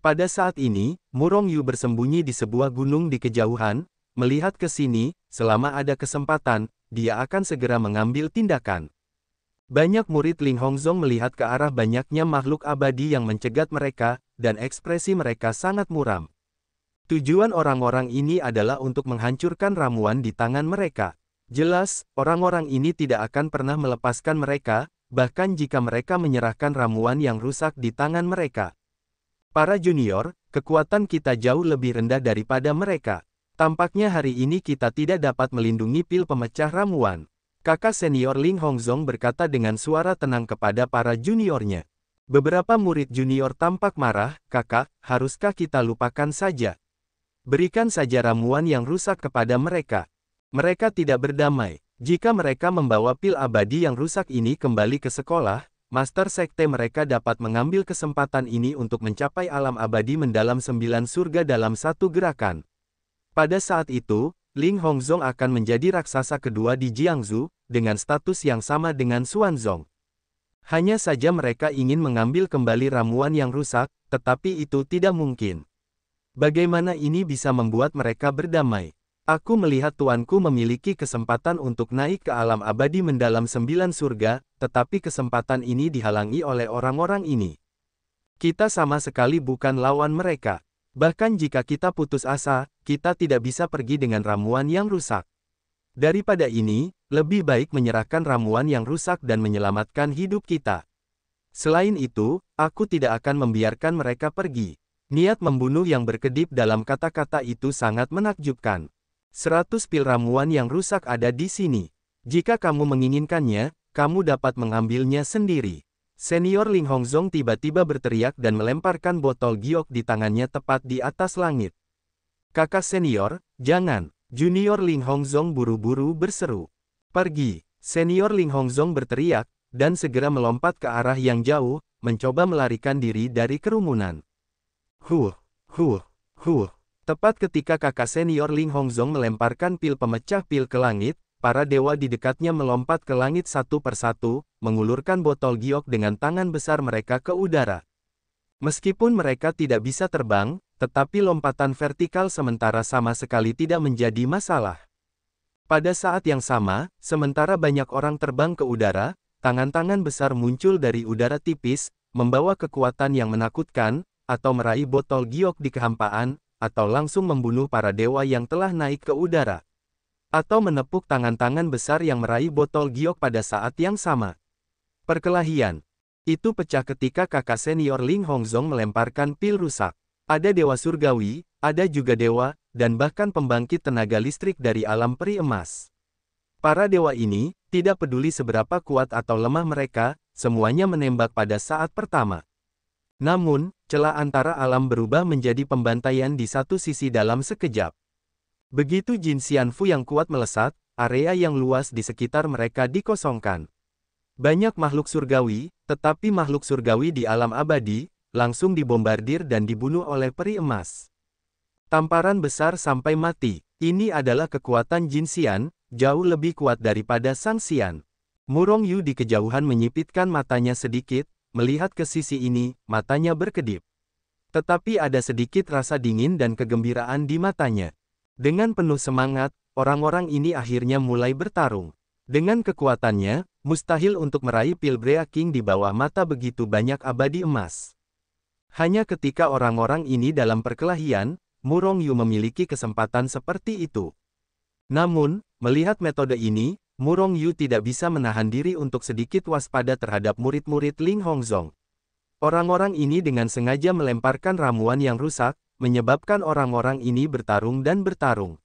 A: Pada saat ini, Murongyu bersembunyi di sebuah gunung di kejauhan, melihat ke sini, selama ada kesempatan, dia akan segera mengambil tindakan. Banyak murid Ling Hongzong melihat ke arah banyaknya makhluk abadi yang mencegat mereka, dan ekspresi mereka sangat muram. Tujuan orang-orang ini adalah untuk menghancurkan ramuan di tangan mereka. Jelas, orang-orang ini tidak akan pernah melepaskan mereka, bahkan jika mereka menyerahkan ramuan yang rusak di tangan mereka. Para junior, kekuatan kita jauh lebih rendah daripada mereka. Tampaknya hari ini kita tidak dapat melindungi pil pemecah ramuan. Kakak senior Ling Hongzong berkata dengan suara tenang kepada para juniornya. Beberapa murid junior tampak marah, "Kakak, haruskah kita lupakan saja? Berikan saja ramuan yang rusak kepada mereka. Mereka tidak berdamai. Jika mereka membawa pil abadi yang rusak ini kembali ke sekolah, Master Sekte mereka dapat mengambil kesempatan ini untuk mencapai alam abadi mendalam 9 surga dalam satu gerakan. Pada saat itu, Ling Hongzong akan menjadi raksasa kedua di Jiangsu, dengan status yang sama dengan Xuanzong. Hanya saja mereka ingin mengambil kembali ramuan yang rusak, tetapi itu tidak mungkin. Bagaimana ini bisa membuat mereka berdamai? Aku melihat tuanku memiliki kesempatan untuk naik ke alam abadi mendalam 9 surga, tetapi kesempatan ini dihalangi oleh orang-orang ini. Kita sama sekali bukan lawan mereka. Bahkan jika kita putus asa, kita tidak bisa pergi dengan ramuan yang rusak. Daripada ini, lebih baik menyerahkan ramuan yang rusak dan menyelamatkan hidup kita. Selain itu, aku tidak akan membiarkan mereka pergi. Niat membunuh yang berkedip dalam kata-kata itu sangat menakjubkan. 100 pil ramuan yang rusak ada di sini. Jika kamu menginginkannya, kamu dapat mengambilnya sendiri. Senior Ling Hongzong tiba-tiba berteriak dan melemparkan botol giok di tangannya tepat di atas langit. Kakak senior, jangan. Junior Ling Hongzong buru-buru berseru. Pergi. Senior Ling Hongzong berteriak, dan segera melompat ke arah yang jauh, mencoba melarikan diri dari kerumunan. Huh. Tepat ketika kakak senior Ling Hongzong melemparkan pil pemecah pil ke langit, para dewa di dekatnya melompat ke langit satu persatu, mengulurkan botol giok dengan tangan besar mereka ke udara. Meskipun mereka tidak bisa terbang, tetapi lompatan vertikal sementara sama sekali tidak menjadi masalah. Pada saat yang sama, sementara banyak orang terbang ke udara, tangan-tangan besar muncul dari udara tipis, membawa kekuatan yang menakutkan, atau meraih botol giok di kehampaan, atau langsung membunuh para dewa yang telah naik ke udara. Atau menepuk tangan-tangan besar yang meraih botol giok pada saat yang sama. Perkelahian itu pecah ketika kakak senior Ling Hongzong melemparkan pil rusak. Ada dewa surgawi, ada juga dewa, dan bahkan pembangkit tenaga listrik dari alam peri emas. Para dewa ini, tidak peduli seberapa kuat atau lemah mereka, semuanya menembak pada saat pertama. Namun, celah antara alam berubah menjadi pembantaian di satu sisi dalam sekejap. Begitu Jin Xianfu yang kuat melesat, area yang luas di sekitar mereka dikosongkan. Banyak makhluk surgawi, tetapi makhluk surgawi di alam abadi, langsung dibombardir dan dibunuh oleh peri emas. Tamparan besar sampai mati. Ini adalah kekuatan Jin Xian, jauh lebih kuat daripada Sang Xian. Murong Yu di kejauhan menyipitkan matanya sedikit, melihat ke sisi ini, matanya berkedip. Tetapi ada sedikit rasa dingin dan kegembiraan di matanya. Dengan penuh semangat, orang-orang ini akhirnya mulai bertarung. Dengan kekuatannya, mustahil untuk meraih pil Brea King di bawah mata begitu banyak abadi emas. Hanya ketika orang-orang ini dalam perkelahian, Murong Yu memiliki kesempatan seperti itu. Namun, melihat metode ini, Murong Yu tidak bisa menahan diri untuk sedikit waspada terhadap murid-murid Ling Hongzong. Orang-orang ini dengan sengaja melemparkan ramuan yang rusak, menyebabkan orang-orang ini bertarung dan bertarung.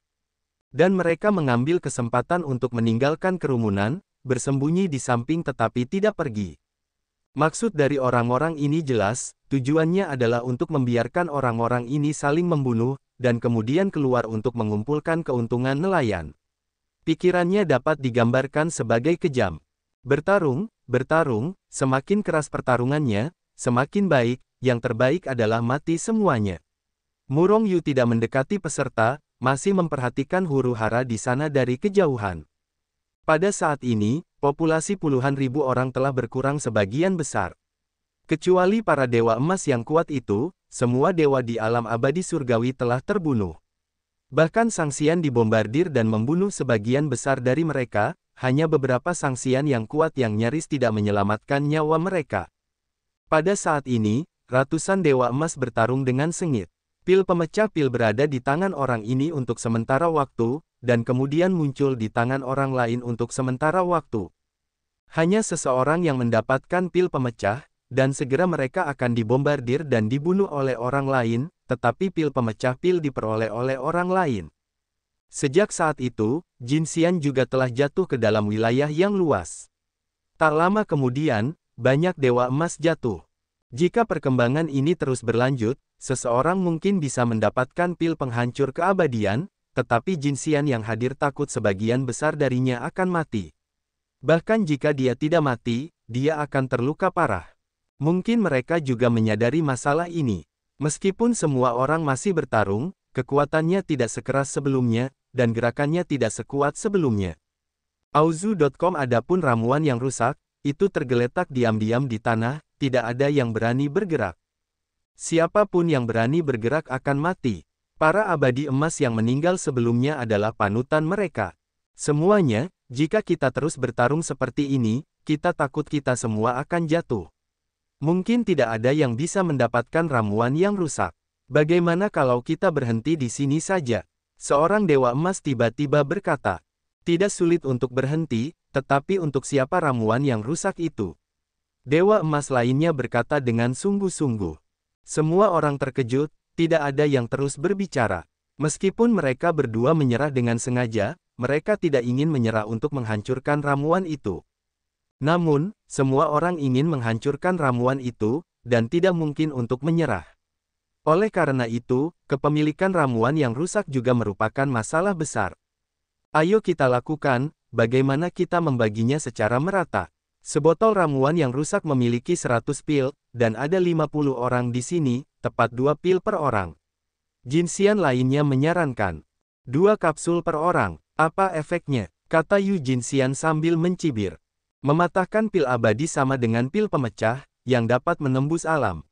A: Dan mereka mengambil kesempatan untuk meninggalkan kerumunan, bersembunyi di samping tetapi tidak pergi. Maksud dari orang-orang ini jelas, tujuannya adalah untuk membiarkan orang-orang ini saling membunuh, dan kemudian keluar untuk mengumpulkan keuntungan nelayan. Pikirannya dapat digambarkan sebagai kejam. Bertarung, semakin keras pertarungannya, semakin baik, yang terbaik adalah mati semuanya. Murong Yu tidak mendekati peserta, masih memperhatikan huru-hara di sana dari kejauhan. Pada saat ini, populasi puluhan ribu orang telah berkurang sebagian besar. Kecuali para dewa emas yang kuat itu, semua dewa di alam abadi surgawi telah terbunuh. Bahkan Sang Xian dibombardir dan membunuh sebagian besar dari mereka, hanya beberapa sangsian yang kuat yang nyaris tidak menyelamatkan nyawa mereka. Pada saat ini, ratusan Dewa Emas bertarung dengan sengit. Pil pemecah pil berada di tangan orang ini untuk sementara waktu, dan kemudian muncul di tangan orang lain untuk sementara waktu. Hanya seseorang yang mendapatkan pil pemecah, dan segera mereka akan dibombardir dan dibunuh oleh orang lain, tetapi pil pemecah pil diperoleh oleh orang lain. Sejak saat itu, Jin Xian juga telah jatuh ke dalam wilayah yang luas. Tak lama kemudian, banyak Dewa Emas jatuh. Jika perkembangan ini terus berlanjut, seseorang mungkin bisa mendapatkan pil penghancur keabadian, tetapi Jin Xian yang hadir takut sebagian besar darinya akan mati. Bahkan jika dia tidak mati, dia akan terluka parah. Mungkin mereka juga menyadari masalah ini. Meskipun semua orang masih bertarung, kekuatannya tidak sekeras sebelumnya, dan gerakannya tidak sekuat sebelumnya. Auzu.com Adapun ramuan yang rusak, itu tergeletak diam-diam di tanah, tidak ada yang berani bergerak. Siapapun yang berani bergerak akan mati. Para abadi emas yang meninggal sebelumnya adalah panutan mereka. Semuanya, jika kita terus bertarung seperti ini, kita takut kita semua akan jatuh. Mungkin tidak ada yang bisa mendapatkan ramuan yang rusak. Bagaimana kalau kita berhenti di sini saja? Seorang Dewa Emas tiba-tiba berkata. Tidak sulit untuk berhenti, tetapi untuk siapa ramuan yang rusak itu? Dewa Emas lainnya berkata dengan sungguh-sungguh. Semua orang terkejut, tidak ada yang terus berbicara. Meskipun mereka berdua menyerah dengan sengaja, mereka tidak ingin menyerah untuk menghancurkan ramuan itu. Namun, semua orang ingin menghancurkan ramuan itu, dan tidak mungkin untuk menyerah. Oleh karena itu, kepemilikan ramuan yang rusak juga merupakan masalah besar. Ayo kita lakukan, bagaimana kita membaginya secara merata. Sebotol ramuan yang rusak memiliki 100 pil, dan ada 50 orang di sini, tepat 2 pil per orang. Jin Xian lainnya menyarankan. 2 kapsul per orang, apa efeknya? Kata Yu Jin Xian sambil mencibir. Mematahkan pil abadi sama dengan pil pemecah, yang dapat menembus alam.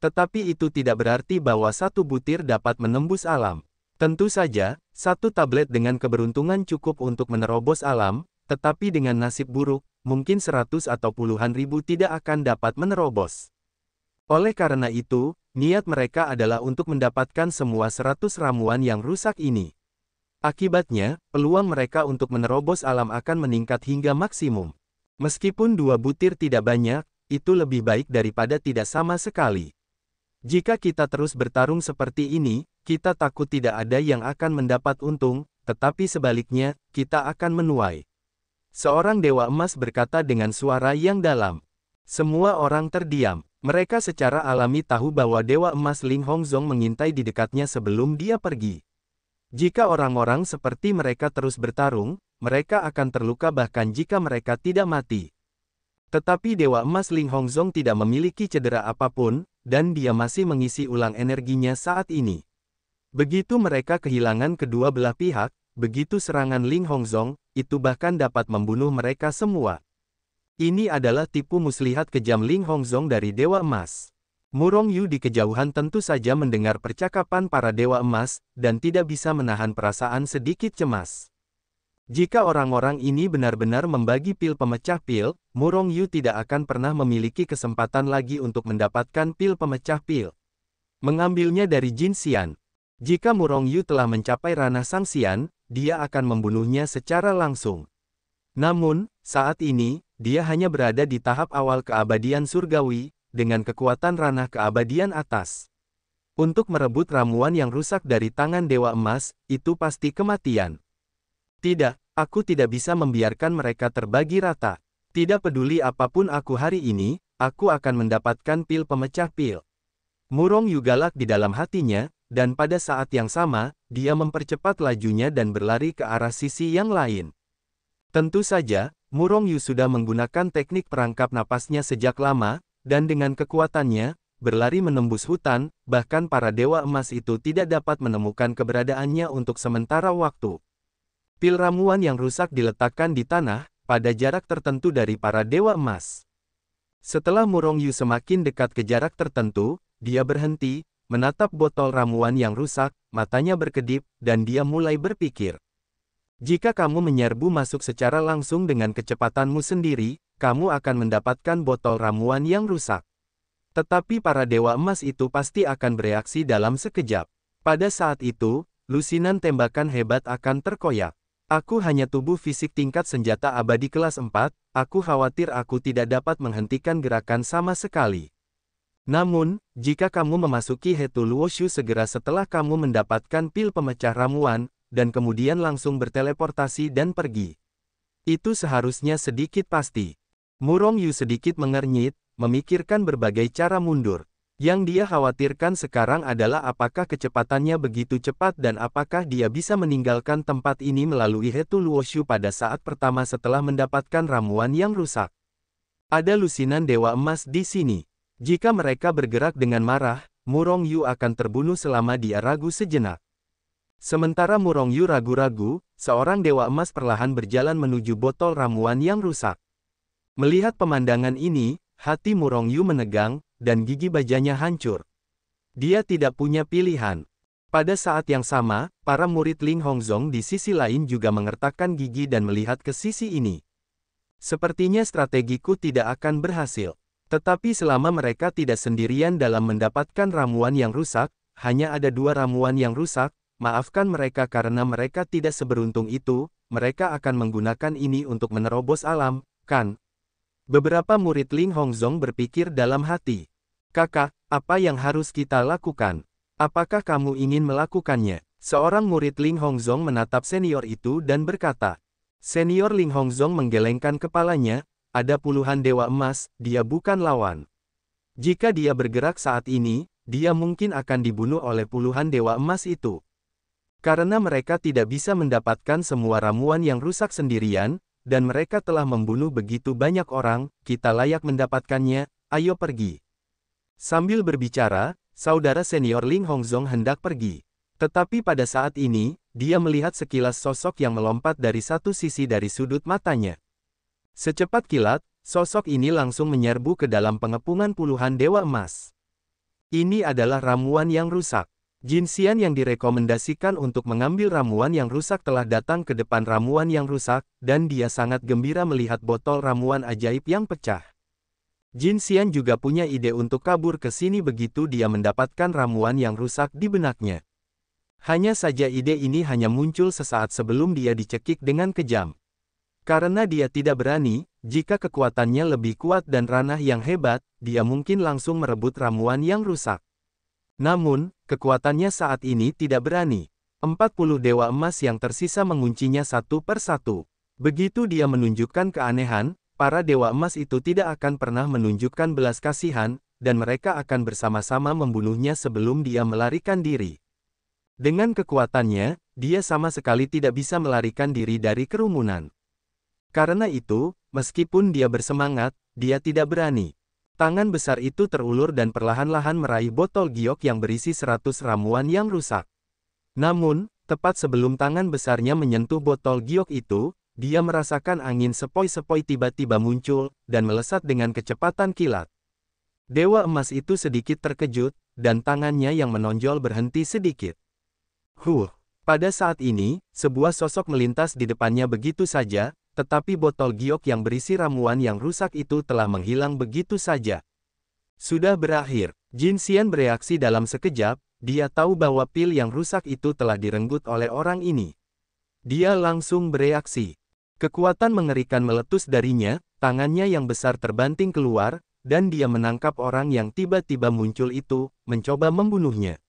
A: Tetapi itu tidak berarti bahwa 1 butir dapat menembus alam. Tentu saja, 1 tablet dengan keberuntungan cukup untuk menerobos alam, tetapi dengan nasib buruk, mungkin 100 atau puluhan ribu tidak akan dapat menerobos. Oleh karena itu, niat mereka adalah untuk mendapatkan semua 100 ramuan yang rusak ini. Akibatnya, peluang mereka untuk menerobos alam akan meningkat hingga maksimum. Meskipun 2 butir tidak banyak, itu lebih baik daripada tidak sama sekali. Jika kita terus bertarung seperti ini, kita takut tidak ada yang akan mendapat untung, tetapi sebaliknya, kita akan menuai. Seorang Dewa Emas berkata dengan suara yang dalam. Semua orang terdiam. Mereka secara alami tahu bahwa Dewa Emas Ling Hongzong mengintai di dekatnya sebelum dia pergi. Jika orang-orang seperti mereka terus bertarung, mereka akan terluka bahkan jika mereka tidak mati. Tetapi Dewa Emas Ling Hongzong tidak memiliki cedera apapun, dan dia masih mengisi ulang energinya saat ini. Begitu mereka kehilangan kedua belah pihak, begitu serangan Ling Hongzong, itu bahkan dapat membunuh mereka semua. Ini adalah tipu muslihat kejam Ling Hongzong dari Dewa Emas. Murong Yu di kejauhan tentu saja mendengar percakapan para Dewa Emas, dan tidak bisa menahan perasaan sedikit cemas. Jika orang-orang ini benar-benar membagi pil pemecah pil, Murong Yu tidak akan pernah memiliki kesempatan lagi untuk mendapatkan pil pemecah pil. Mengambilnya dari Jin Xian. Jika Murong Yu telah mencapai ranah Sang Xian, dia akan membunuhnya secara langsung. Namun, saat ini, dia hanya berada di tahap awal keabadian surgawi, dengan kekuatan ranah keabadian atas. Untuk merebut ramuan yang rusak dari tangan Dewa Emas, itu pasti kematian. Tidak, aku tidak bisa membiarkan mereka terbagi rata. Tidak peduli apapun aku hari ini, aku akan mendapatkan pil pemecah pil. Murong Yu galak di dalam hatinya, dan pada saat yang sama, dia mempercepat lajunya dan berlari ke arah sisi yang lain. Tentu saja, Murong Yu sudah menggunakan teknik perangkap napasnya sejak lama, dan dengan kekuatannya, berlari menembus hutan, bahkan para Dewa Emas itu tidak dapat menemukan keberadaannya untuk sementara waktu. Pil ramuan yang rusak diletakkan di tanah, pada jarak tertentu dari para Dewa Emas. Setelah Murong Yu semakin dekat ke jarak tertentu, dia berhenti, menatap botol ramuan yang rusak, matanya berkedip, dan dia mulai berpikir. Jika kamu menyerbu masuk secara langsung dengan kecepatanmu sendiri, kamu akan mendapatkan botol ramuan yang rusak. Tetapi para Dewa Emas itu pasti akan bereaksi dalam sekejap. Pada saat itu, lusinan tembakan hebat akan terkoyak. Aku hanya tubuh fisik tingkat senjata abadi kelas 4, aku khawatir aku tidak dapat menghentikan gerakan sama sekali. Namun, jika kamu memasuki Hetu Luoshu segera setelah kamu mendapatkan pil pemecah ramuan, dan kemudian langsung berteleportasi dan pergi. Itu seharusnya sedikit pasti. Murong Yu sedikit mengernyit, memikirkan berbagai cara mundur. Yang dia khawatirkan sekarang adalah apakah kecepatannya begitu cepat dan apakah dia bisa meninggalkan tempat ini melalui Hetu Luoshu pada saat pertama setelah mendapatkan ramuan yang rusak. Ada lusinan Dewa Emas di sini. Jika mereka bergerak dengan marah, Murong Yu akan terbunuh selama dia ragu sejenak. Sementara Murong Yu ragu-ragu, seorang Dewa Emas perlahan berjalan menuju botol ramuan yang rusak. Melihat pemandangan ini, hati Murong Yu menegang, dan gigi bajanya hancur. Dia tidak punya pilihan. Pada saat yang sama, para murid Ling Hongzong di sisi lain juga mengertakkan gigi dan melihat ke sisi ini. Sepertinya strategiku tidak akan berhasil. Tetapi selama mereka tidak sendirian dalam mendapatkan ramuan yang rusak, hanya ada 2 ramuan yang rusak. Maafkan mereka karena mereka tidak seberuntung itu, mereka akan menggunakan ini untuk menerobos alam, kan? Beberapa murid Ling Hongzong berpikir dalam hati. Kakak, apa yang harus kita lakukan? Apakah kamu ingin melakukannya? Seorang murid Ling Hongzong menatap senior itu dan berkata. Senior Ling Hongzong menggelengkan kepalanya, ada puluhan Dewa Emas, dia bukan lawan. Jika dia bergerak saat ini, dia mungkin akan dibunuh oleh puluhan Dewa Emas itu. Karena mereka tidak bisa mendapatkan semua ramuan yang rusak sendirian, dan mereka telah membunuh begitu banyak orang, kita layak mendapatkannya, ayo pergi. Sambil berbicara, saudara senior Ling Hongzong hendak pergi. Tetapi pada saat ini, dia melihat sekilas sosok yang melompat dari satu sisi dari sudut matanya. Secepat kilat, sosok ini langsung menyerbu ke dalam pengepungan puluhan Dewa Emas. Ini adalah ramuan yang rusak. Jin Xian yang direkomendasikan untuk mengambil ramuan yang rusak telah datang ke depan ramuan yang rusak, dan dia sangat gembira melihat botol ramuan ajaib yang pecah. Jin Xian juga punya ide untuk kabur ke sini begitu dia mendapatkan ramuan yang rusak di benaknya. Hanya saja ide ini hanya muncul sesaat sebelum dia dicekik dengan kejam. Karena dia tidak berani, jika kekuatannya lebih kuat dan ranah yang hebat, dia mungkin langsung merebut ramuan yang rusak. Namun, kekuatannya saat ini tidak berani. 40 Dewa Emas yang tersisa menguncinya satu per satu. Begitu dia menunjukkan keanehan, para Dewa Emas itu tidak akan pernah menunjukkan belas kasihan, dan mereka akan bersama-sama membunuhnya sebelum dia melarikan diri. Dengan kekuatannya, dia sama sekali tidak bisa melarikan diri dari kerumunan. Karena itu, meskipun dia bersemangat, dia tidak berani. Tangan besar itu terulur dan perlahan-lahan meraih botol giok yang berisi 100 ramuan yang rusak. Namun, tepat sebelum tangan besarnya menyentuh botol giok itu, dia merasakan angin sepoi-sepoi tiba-tiba muncul, dan melesat dengan kecepatan kilat. Dewa Emas itu sedikit terkejut, dan tangannya yang menonjol berhenti sedikit. Pada saat ini, sebuah sosok melintas di depannya begitu saja, tetapi botol giok yang berisi ramuan yang rusak itu telah menghilang begitu saja. Sudah berakhir, Jin Xian bereaksi dalam sekejap, dia tahu bahwa pil yang rusak itu telah direnggut oleh orang ini. Dia langsung bereaksi. Kekuatan mengerikan meletus darinya, tangannya yang besar terbanting keluar, dan dia menangkap orang yang tiba-tiba muncul itu, mencoba membunuhnya.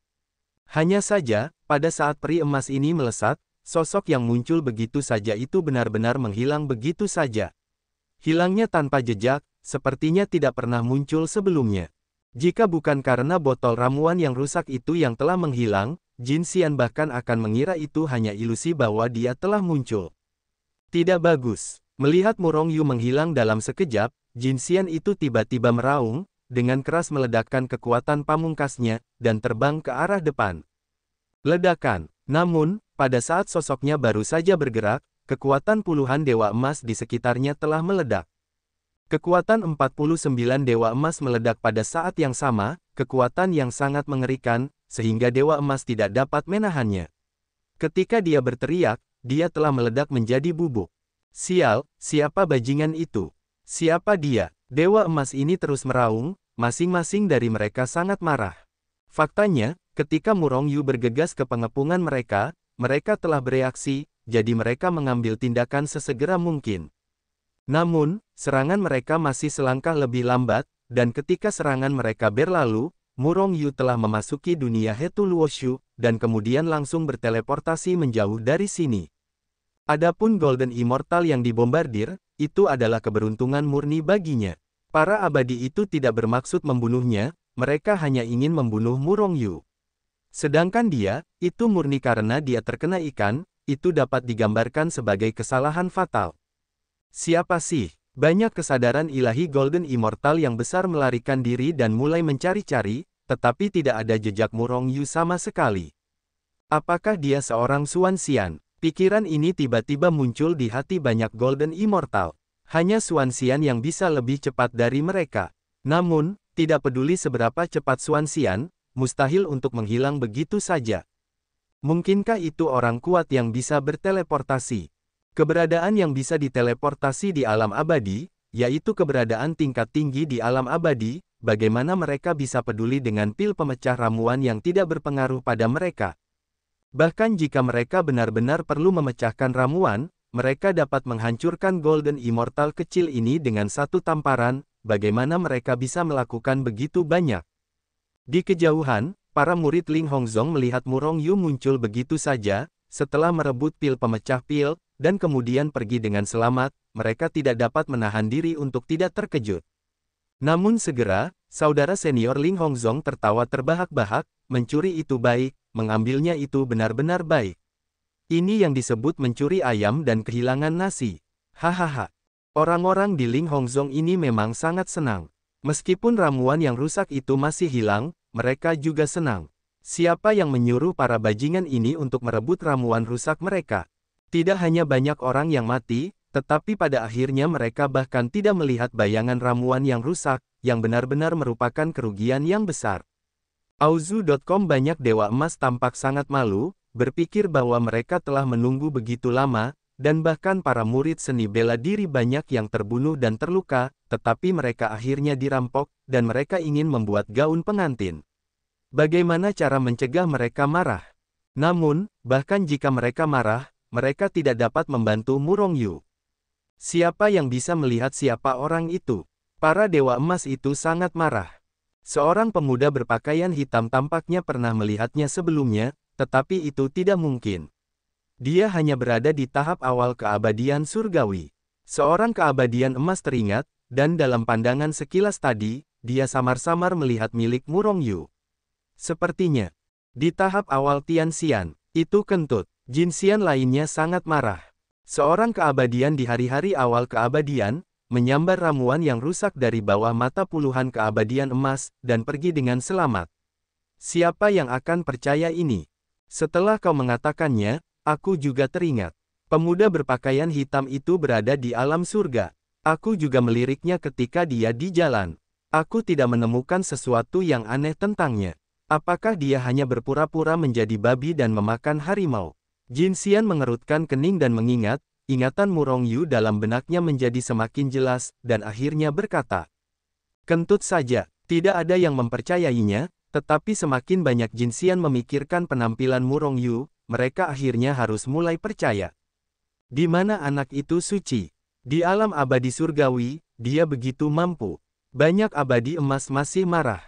A: Hanya saja, pada saat peri emas ini melesat, sosok yang muncul begitu saja itu benar-benar menghilang begitu saja. Hilangnya tanpa jejak, sepertinya tidak pernah muncul sebelumnya. Jika bukan karena botol ramuan yang rusak itu yang telah menghilang, Jin Xian bahkan akan mengira itu hanya ilusi bahwa dia telah muncul. Tidak bagus. Melihat Murong Yu menghilang dalam sekejap, Jin Xian itu tiba-tiba meraung, dengan keras meledakkan kekuatan pamungkasnya, dan terbang ke arah depan. Ledakan. Namun, pada saat sosoknya baru saja bergerak, kekuatan puluhan Dewa Emas di sekitarnya telah meledak. Kekuatan 49 Dewa Emas meledak pada saat yang sama, kekuatan yang sangat mengerikan, sehingga Dewa Emas tidak dapat menahannya. Ketika dia berteriak, dia telah meledak menjadi bubuk. Sial, siapa bajingan itu? Siapa dia? Dewa emas ini terus meraung, masing-masing dari mereka sangat marah. Faktanya, ketika Murong Yu bergegas ke pengepungan mereka, mereka telah bereaksi, jadi mereka mengambil tindakan sesegera mungkin. Namun, serangan mereka masih selangkah lebih lambat, dan ketika serangan mereka berlalu, Murong Yu telah memasuki dunia Hetu Luoshu, dan kemudian langsung berteleportasi menjauh dari sini. Adapun Golden Immortal yang dibombardir, itu adalah keberuntungan murni baginya. Para abadi itu tidak bermaksud membunuhnya, mereka hanya ingin membunuh Murong Yu. Sedangkan dia, itu murni karena dia terkena ikan, itu dapat digambarkan sebagai kesalahan fatal. Siapa sih? Banyak kesadaran ilahi Golden Immortal yang besar melarikan diri dan mulai mencari-cari, tetapi tidak ada jejak Murong Yu sama sekali. Apakah dia seorang Xuan Xian? Pikiran ini tiba-tiba muncul di hati banyak Golden Immortal. Hanya Xuan Xian yang bisa lebih cepat dari mereka. Namun, tidak peduli seberapa cepat Xuan Xian, mustahil untuk menghilang begitu saja. Mungkinkah itu orang kuat yang bisa berteleportasi? Keberadaan yang bisa diteleportasi di alam abadi, yaitu keberadaan tingkat tinggi di alam abadi, bagaimana mereka bisa peduli dengan pil pemecah ramuan yang tidak berpengaruh pada mereka? Bahkan jika mereka benar-benar perlu memecahkan ramuan, mereka dapat menghancurkan Golden Immortal kecil ini dengan satu tamparan, bagaimana mereka bisa melakukan begitu banyak? Di kejauhan, para murid Ling Hongzong melihat Murong Yu muncul begitu saja, setelah merebut pil pemecah pil, dan kemudian pergi dengan selamat, mereka tidak dapat menahan diri untuk tidak terkejut. Namun segera, saudara senior Ling Hongzong tertawa terbahak-bahak, mencuri itu baik, mengambilnya itu benar-benar baik. Ini yang disebut mencuri ayam dan kehilangan nasi. Hahaha. Orang-orang di Ling Hongzong ini memang sangat senang. Meskipun ramuan yang rusak itu masih hilang, mereka juga senang. Siapa yang menyuruh para bajingan ini untuk merebut ramuan rusak mereka? Tidak hanya banyak orang yang mati, tetapi pada akhirnya mereka bahkan tidak melihat bayangan ramuan yang rusak, yang benar-benar merupakan kerugian yang besar. Auzu.com Banyak dewa emas tampak sangat malu, berpikir bahwa mereka telah menunggu begitu lama, dan bahkan para murid seni bela diri banyak yang terbunuh dan terluka, tetapi mereka akhirnya dirampok, dan mereka ingin membuat gaun pengantin. Bagaimana cara mencegah mereka marah? Namun, bahkan jika mereka marah, mereka tidak dapat membantu Murong Yu. Siapa yang bisa melihat siapa orang itu? Para dewa emas itu sangat marah. Seorang pemuda berpakaian hitam tampaknya pernah melihatnya sebelumnya, tetapi itu tidak mungkin. Dia hanya berada di tahap awal keabadian surgawi. Seorang keabadian emas teringat, dan dalam pandangan sekilas tadi, dia samar-samar melihat milik Murong Yu. Sepertinya, di tahap awal Tianxian, itu kentut. Jin Xian lainnya sangat marah. Seorang keabadian di hari-hari awal keabadian, menyambar ramuan yang rusak dari bawah mata puluhan keabadian emas, dan pergi dengan selamat. Siapa yang akan percaya ini? Setelah kau mengatakannya, aku juga teringat. Pemuda berpakaian hitam itu berada di alam surga. Aku juga meliriknya ketika dia di jalan. Aku tidak menemukan sesuatu yang aneh tentangnya. Apakah dia hanya berpura-pura menjadi babi dan memakan harimau? Jin Xian mengerutkan kening dan mengingat, ingatan Murong Yu dalam benaknya menjadi semakin jelas, dan akhirnya berkata, kentut saja, tidak ada yang mempercayainya, tetapi semakin banyak Jin Xian memikirkan penampilan Murong Yu, mereka akhirnya harus mulai percaya. Di mana anak itu suci? Di alam abadi surgawi, dia begitu mampu. Banyak abadi emas masih marah.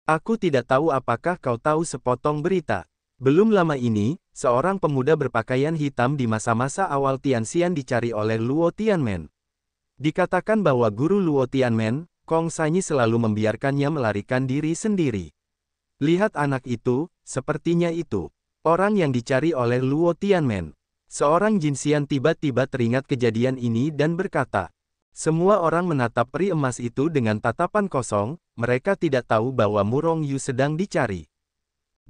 A: Aku tidak tahu apakah kau tahu sepotong berita. Belum lama ini, seorang pemuda berpakaian hitam di masa-masa awal Tianxian dicari oleh Luo Tianmen. Dikatakan bahwa guru Luo Tianmen, Kong Sanyi selalu membiarkannya melarikan diri sendiri. Lihat anak itu, sepertinya itu. Orang yang dicari oleh Luo Tianmen. Seorang Jin Xian tiba-tiba teringat kejadian ini dan berkata, semua orang menatap peri emas itu dengan tatapan kosong, mereka tidak tahu bahwa Murong Yu sedang dicari.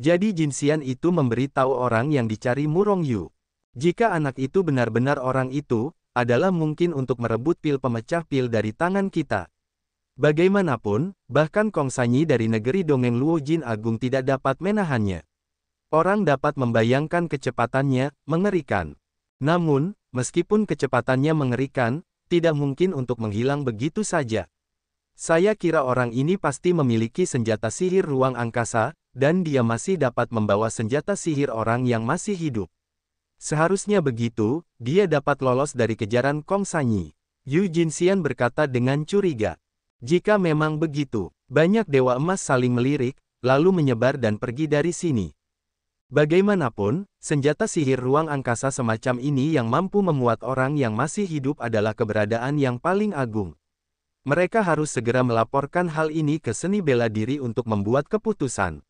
A: Jadi Jin Xian itu memberitahu orang yang dicari Murong Yu. Jika anak itu benar-benar orang itu, adalah mungkin untuk merebut pil pemecah pil dari tangan kita. Bagaimanapun, bahkan Kong Sanyi dari negeri dongeng Luo Jin Agung tidak dapat menahannya. Orang dapat membayangkan kecepatannya, mengerikan. Namun, meskipun kecepatannya mengerikan, tidak mungkin untuk menghilang begitu saja. Saya kira orang ini pasti memiliki senjata sihir ruang angkasa, dan dia masih dapat membawa senjata sihir orang yang masih hidup. Seharusnya begitu, dia dapat lolos dari kejaran Kong Sanyi. Yu Jinxian berkata dengan curiga. Jika memang begitu, banyak dewa emas saling melirik, lalu menyebar dan pergi dari sini. Bagaimanapun, senjata sihir ruang angkasa semacam ini yang mampu memuat orang yang masih hidup adalah keberadaan yang paling agung. Mereka harus segera melaporkan hal ini ke seni bela diri untuk membuat keputusan.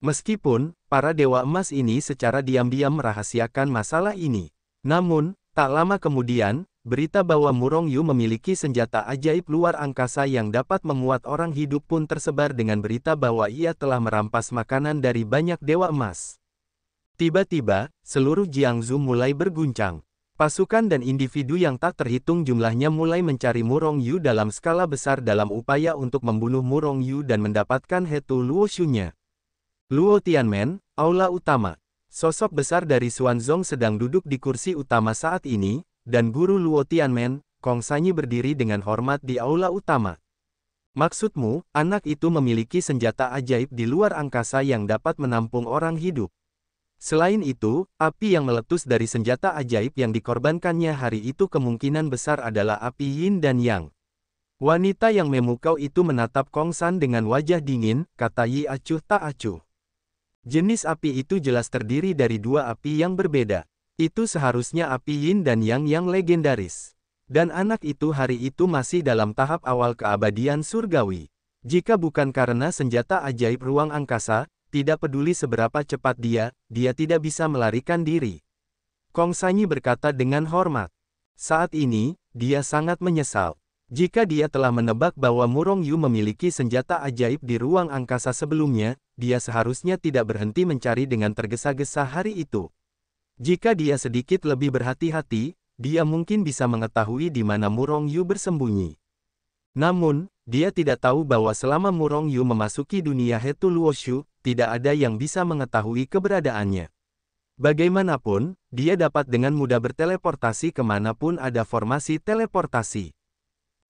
A: Meskipun, para dewa emas ini secara diam-diam merahasiakan masalah ini. Namun, tak lama kemudian, berita bahwa Murong Yu memiliki senjata ajaib luar angkasa yang dapat memuat orang hidup pun tersebar dengan berita bahwa ia telah merampas makanan dari banyak dewa emas. Tiba-tiba, seluruh Jiangsu mulai berguncang. Pasukan dan individu yang tak terhitung jumlahnya mulai mencari Murong Yu dalam skala besar dalam upaya untuk membunuh Murong Yu dan mendapatkan Hetu Luo Shu-nya. Luo Tianmen, Aula Utama. Sosok besar dari Xuanzong sedang duduk di kursi utama saat ini, dan guru Luo Tianmen, Kong Sanyi berdiri dengan hormat di Aula Utama. Maksudmu, anak itu memiliki senjata ajaib di luar angkasa yang dapat menampung orang hidup. Selain itu, api yang meletus dari senjata ajaib yang dikorbankannya hari itu kemungkinan besar adalah api Yin dan Yang. Wanita yang memukau itu menatap Kong San dengan wajah dingin, kata Yi acuh tak acuh. Jenis api itu jelas terdiri dari dua api yang berbeda. Itu seharusnya api Yin dan Yang yang legendaris. Dan anak itu hari itu masih dalam tahap awal keabadian surgawi. Jika bukan karena senjata ajaib ruang angkasa, tidak peduli seberapa cepat dia tidak bisa melarikan diri. Kong Sanyi berkata dengan hormat. Saat ini, dia sangat menyesal. Jika dia telah menebak bahwa Murong Yu memiliki senjata ajaib di ruang angkasa sebelumnya, dia seharusnya tidak berhenti mencari dengan tergesa-gesa hari itu. Jika dia sedikit lebih berhati-hati, dia mungkin bisa mengetahui di mana Murong Yu bersembunyi. Namun, dia tidak tahu bahwa selama Murong Yu memasuki dunia Hetu Luo Shu, tidak ada yang bisa mengetahui keberadaannya. Bagaimanapun, dia dapat dengan mudah berteleportasi kemanapun ada formasi teleportasi.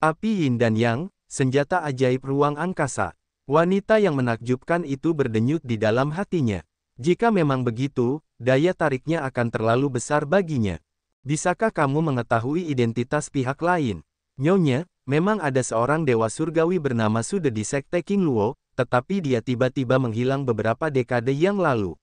A: Api Yin dan Yang, senjata ajaib ruang angkasa. Wanita yang menakjubkan itu berdenyut di dalam hatinya. Jika memang begitu, daya tariknya akan terlalu besar baginya. Bisakah kamu mengetahui identitas pihak lain? Nyonya, memang ada seorang dewa surgawi bernama Sude di Sekte King Luo, tetapi dia tiba-tiba menghilang beberapa dekade yang lalu.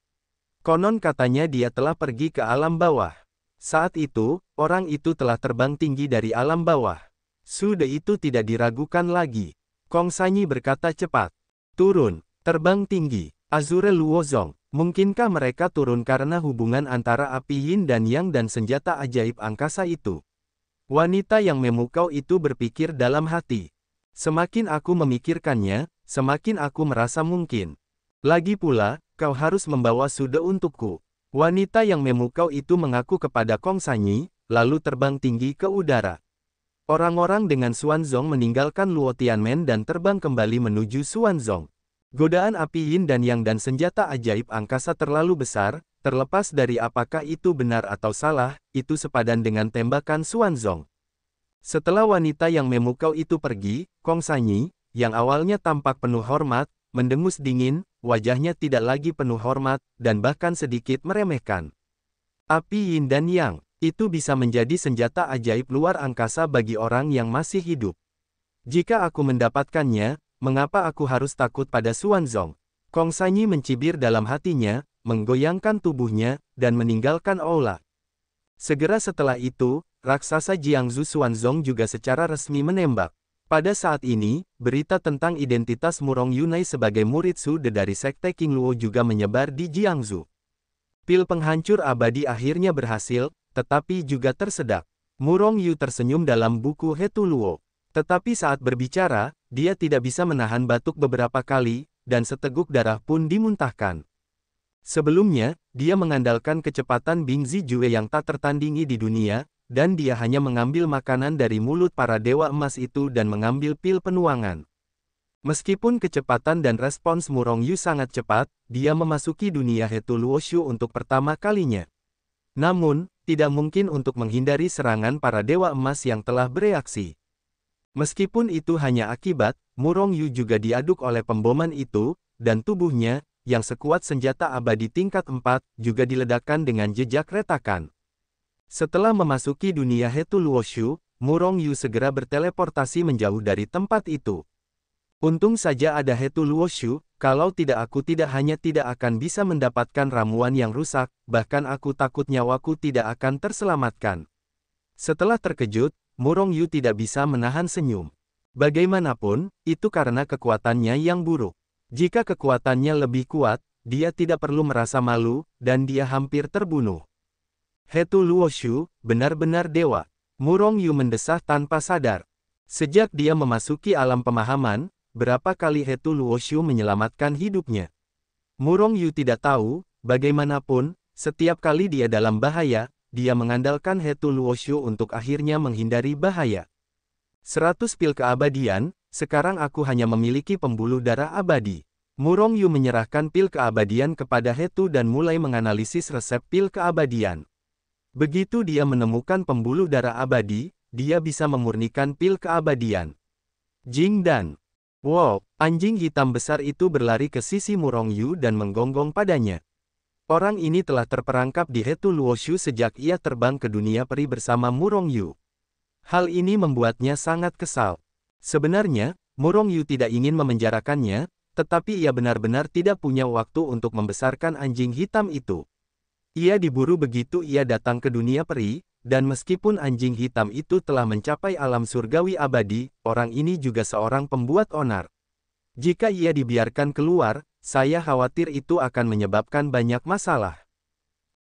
A: Konon katanya dia telah pergi ke alam bawah. Saat itu, orang itu telah terbang tinggi dari alam bawah. Sude itu tidak diragukan lagi. Kong Sanyi berkata cepat. Turun, terbang tinggi. Azure Luozong, mungkinkah mereka turun karena hubungan antara api Yin dan Yang dan senjata ajaib angkasa itu? Wanita yang memukau itu berpikir dalam hati. Semakin aku memikirkannya, semakin aku merasa mungkin. Lagi pula, kau harus membawa Sude untukku. Wanita yang memukau itu mengaku kepada Kong Sanyi, lalu terbang tinggi ke udara. Orang-orang dengan Xuanzong meninggalkan Luo Tianmen dan terbang kembali menuju Xuanzong. Godaan api Yin dan Yang dan senjata ajaib angkasa terlalu besar, terlepas dari apakah itu benar atau salah, itu sepadan dengan tembakan Xuanzong. Setelah wanita yang memukau itu pergi, Kong Sanyi, yang awalnya tampak penuh hormat, mendengus dingin, wajahnya tidak lagi penuh hormat, dan bahkan sedikit meremehkan. Api Yin dan Yang, itu bisa menjadi senjata ajaib luar angkasa bagi orang yang masih hidup. Jika aku mendapatkannya, mengapa aku harus takut pada Xuanzong? Kong Sanyi mencibir dalam hatinya, menggoyangkan tubuhnya, dan meninggalkan aula. Segera setelah itu, raksasa Jiangsu Xuanzong juga secara resmi menembak. Pada saat ini, berita tentang identitas Murong Yunai sebagai murid Sude dari Sekte King Luo juga menyebar di Jiangsu. Pil penghancur abadi akhirnya berhasil, tetapi juga tersedak. Murong Yu tersenyum dalam buku Hetu Luo. Tetapi saat berbicara, dia tidak bisa menahan batuk beberapa kali, dan seteguk darah pun dimuntahkan. Sebelumnya, dia mengandalkan kecepatan Bing Zijue yang tak tertandingi di dunia, dan dia hanya mengambil makanan dari mulut para dewa emas itu dan mengambil pil penuangan. Meskipun kecepatan dan respons Murong Yu sangat cepat, dia memasuki dunia Hetu Luo Shu untuk pertama kalinya. Namun, tidak mungkin untuk menghindari serangan para Dewa Emas yang telah bereaksi. Meskipun itu hanya akibat, Murong Yu juga diaduk oleh pemboman itu, dan tubuhnya, yang sekuat senjata abadi tingkat 4, juga diledakkan dengan jejak retakan. Setelah memasuki dunia Hetu Luoshu, Murong Yu segera berteleportasi menjauh dari tempat itu. Untung saja ada Hetu Luoshu, kalau tidak aku tidak hanya tidak akan bisa mendapatkan ramuan yang rusak, bahkan aku takut nyawaku tidak akan terselamatkan. Setelah terkejut, Murong Yu tidak bisa menahan senyum. Bagaimanapun, itu karena kekuatannya yang buruk. Jika kekuatannya lebih kuat, dia tidak perlu merasa malu, dan dia hampir terbunuh. Hetu Luoshu, benar-benar dewa. Murong Yu mendesah tanpa sadar. Sejak dia memasuki alam pemahaman, berapa kali Hetu Luoshu menyelamatkan hidupnya. Murong Yu tidak tahu, bagaimanapun, setiap kali dia dalam bahaya, dia mengandalkan Hetu Luoshu untuk akhirnya menghindari bahaya. 100 pil keabadian, sekarang aku hanya memiliki pembuluh darah abadi. Murong Yu menyerahkan pil keabadian kepada Hetu dan mulai menganalisis resep pil keabadian. Begitu dia menemukan pembuluh darah abadi, dia bisa memurnikan pil keabadian. Jing Dan. Wow, anjing hitam besar itu berlari ke sisi Murong Yu dan menggonggong padanya. Orang ini telah terperangkap di Hetu Luoshu sejak ia terbang ke dunia peri bersama Murong Yu. Hal ini membuatnya sangat kesal. Sebenarnya, Murong Yu tidak ingin memenjarakannya, tetapi ia benar-benar tidak punya waktu untuk membesarkan anjing hitam itu. Ia diburu begitu ia datang ke dunia peri, dan meskipun anjing hitam itu telah mencapai alam surgawi abadi, orang ini juga seorang pembuat onar. Jika ia dibiarkan keluar, saya khawatir itu akan menyebabkan banyak masalah.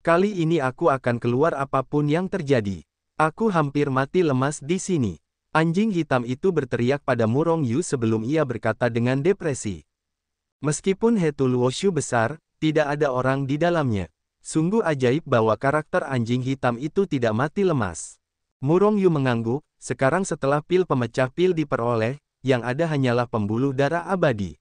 A: Kali ini aku akan keluar apapun yang terjadi. Aku hampir mati lemas di sini. Anjing hitam itu berteriak pada Murong Yu sebelum ia berkata dengan depresi. Meskipun Hetu Luoshu besar, tidak ada orang di dalamnya. Sungguh ajaib bahwa karakter anjing hitam itu tidak mati lemas. Murong Yu mengangguk, sekarang setelah pil pemecah pil diperoleh, yang ada hanyalah pembuluh darah abadi.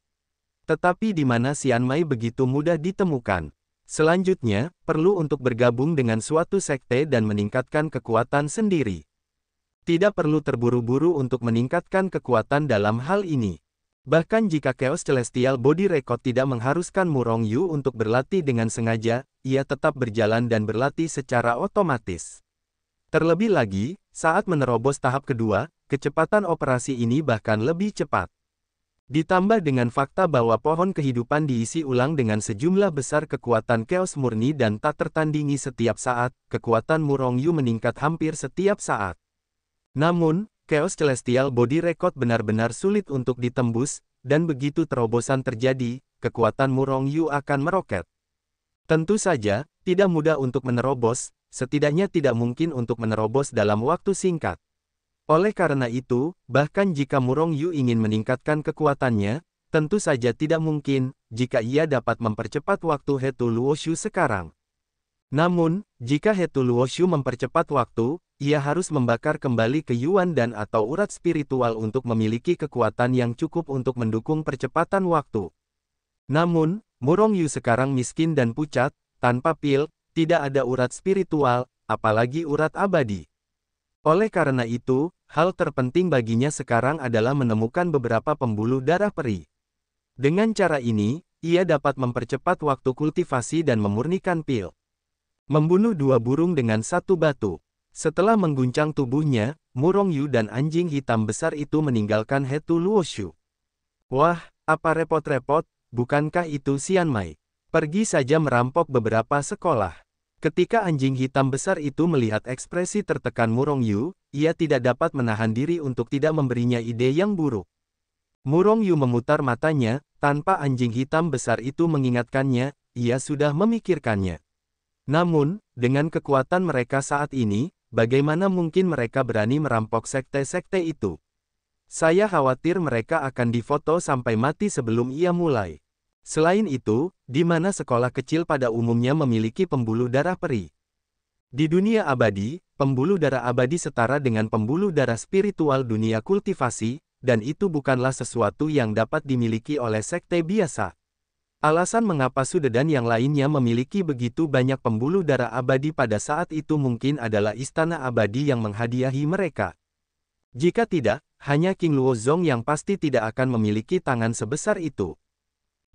A: Tetapi di mana Xian Mai begitu mudah ditemukan? Selanjutnya, perlu untuk bergabung dengan suatu sekte dan meningkatkan kekuatan sendiri. Tidak perlu terburu-buru untuk meningkatkan kekuatan dalam hal ini. Bahkan jika Chaos Celestial Body Record tidak mengharuskan Murong Yu untuk berlatih dengan sengaja, ia tetap berjalan dan berlatih secara otomatis. Terlebih lagi, saat menerobos tahap kedua, kecepatan operasi ini bahkan lebih cepat. Ditambah dengan fakta bahwa pohon kehidupan diisi ulang dengan sejumlah besar kekuatan Chaos murni dan tak tertandingi setiap saat, kekuatan Murong Yu meningkat hampir setiap saat. Namun, Chaos Celestial Body Record benar-benar sulit untuk ditembus, dan begitu terobosan terjadi, kekuatan Murong Yu akan meroket. Tentu saja, tidak mudah untuk menerobos, setidaknya tidak mungkin untuk menerobos dalam waktu singkat. Oleh karena itu, bahkan jika Murong Yu ingin meningkatkan kekuatannya, tentu saja tidak mungkin, jika ia dapat mempercepat waktu Hetu Luoshu sekarang. Namun, jika Hetu Luoshu mempercepat waktu, ia harus membakar kembali ke Yuan dan atau urat spiritual untuk memiliki kekuatan yang cukup untuk mendukung percepatan waktu. Namun, Murong Yu sekarang miskin dan pucat, tanpa pil, tidak ada urat spiritual, apalagi urat abadi. Oleh karena itu, hal terpenting baginya sekarang adalah menemukan beberapa pembuluh darah peri. Dengan cara ini, ia dapat mempercepat waktu kultivasi dan memurnikan pil. Membunuh dua burung dengan satu batu. Setelah mengguncang tubuhnya, Murong Yu dan anjing hitam besar itu meninggalkan Hetu Luoshu. Wah, apa repot-repot, bukankah itu Xian Mai? Pergi saja merampok beberapa sekolah. Ketika anjing hitam besar itu melihat ekspresi tertekan Murong Yu, ia tidak dapat menahan diri untuk tidak memberinya ide yang buruk. Murong Yu memutar matanya, tanpa anjing hitam besar itu mengingatkannya, ia sudah memikirkannya. Namun, dengan kekuatan mereka saat ini, bagaimana mungkin mereka berani merampok sekte-sekte itu? Saya khawatir mereka akan difoto sampai mati sebelum ia mulai. Selain itu, di mana sekolah kecil pada umumnya memiliki pembuluh darah peri? Di dunia abadi, pembuluh darah abadi setara dengan pembuluh darah spiritual dunia kultivasi, dan itu bukanlah sesuatu yang dapat dimiliki oleh sekte biasa. Alasan mengapa Sude dan yang lainnya memiliki begitu banyak pembuluh darah abadi pada saat itu mungkin adalah istana abadi yang menghadiahi mereka. Jika tidak, hanya King Luozong yang pasti tidak akan memiliki tangan sebesar itu.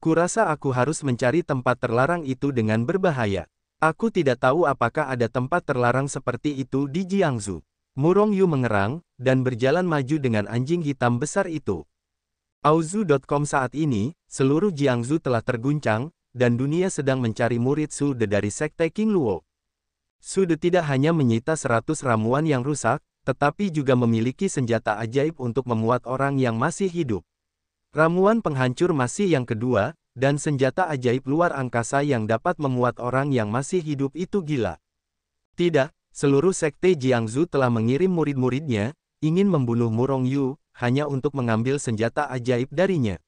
A: Kurasa aku harus mencari tempat terlarang itu dengan berbahaya. Aku tidak tahu apakah ada tempat terlarang seperti itu di Jiangsu. Murong Yu mengerang, dan berjalan maju dengan anjing hitam besar itu. Auzu.com saat ini, seluruh Jiangsu telah terguncang, dan dunia sedang mencari murid Sude dari Sekte King Luo. Sude tidak hanya menyita 100 ramuan yang rusak, tetapi juga memiliki senjata ajaib untuk memuat orang yang masih hidup. Ramuan penghancur masih yang kedua, dan senjata ajaib luar angkasa yang dapat memuat orang yang masih hidup itu gila. Tidak, seluruh Sekte Jiangsu telah mengirim murid-muridnya, ingin membunuh Murong Yu, hanya untuk mengambil senjata ajaib darinya.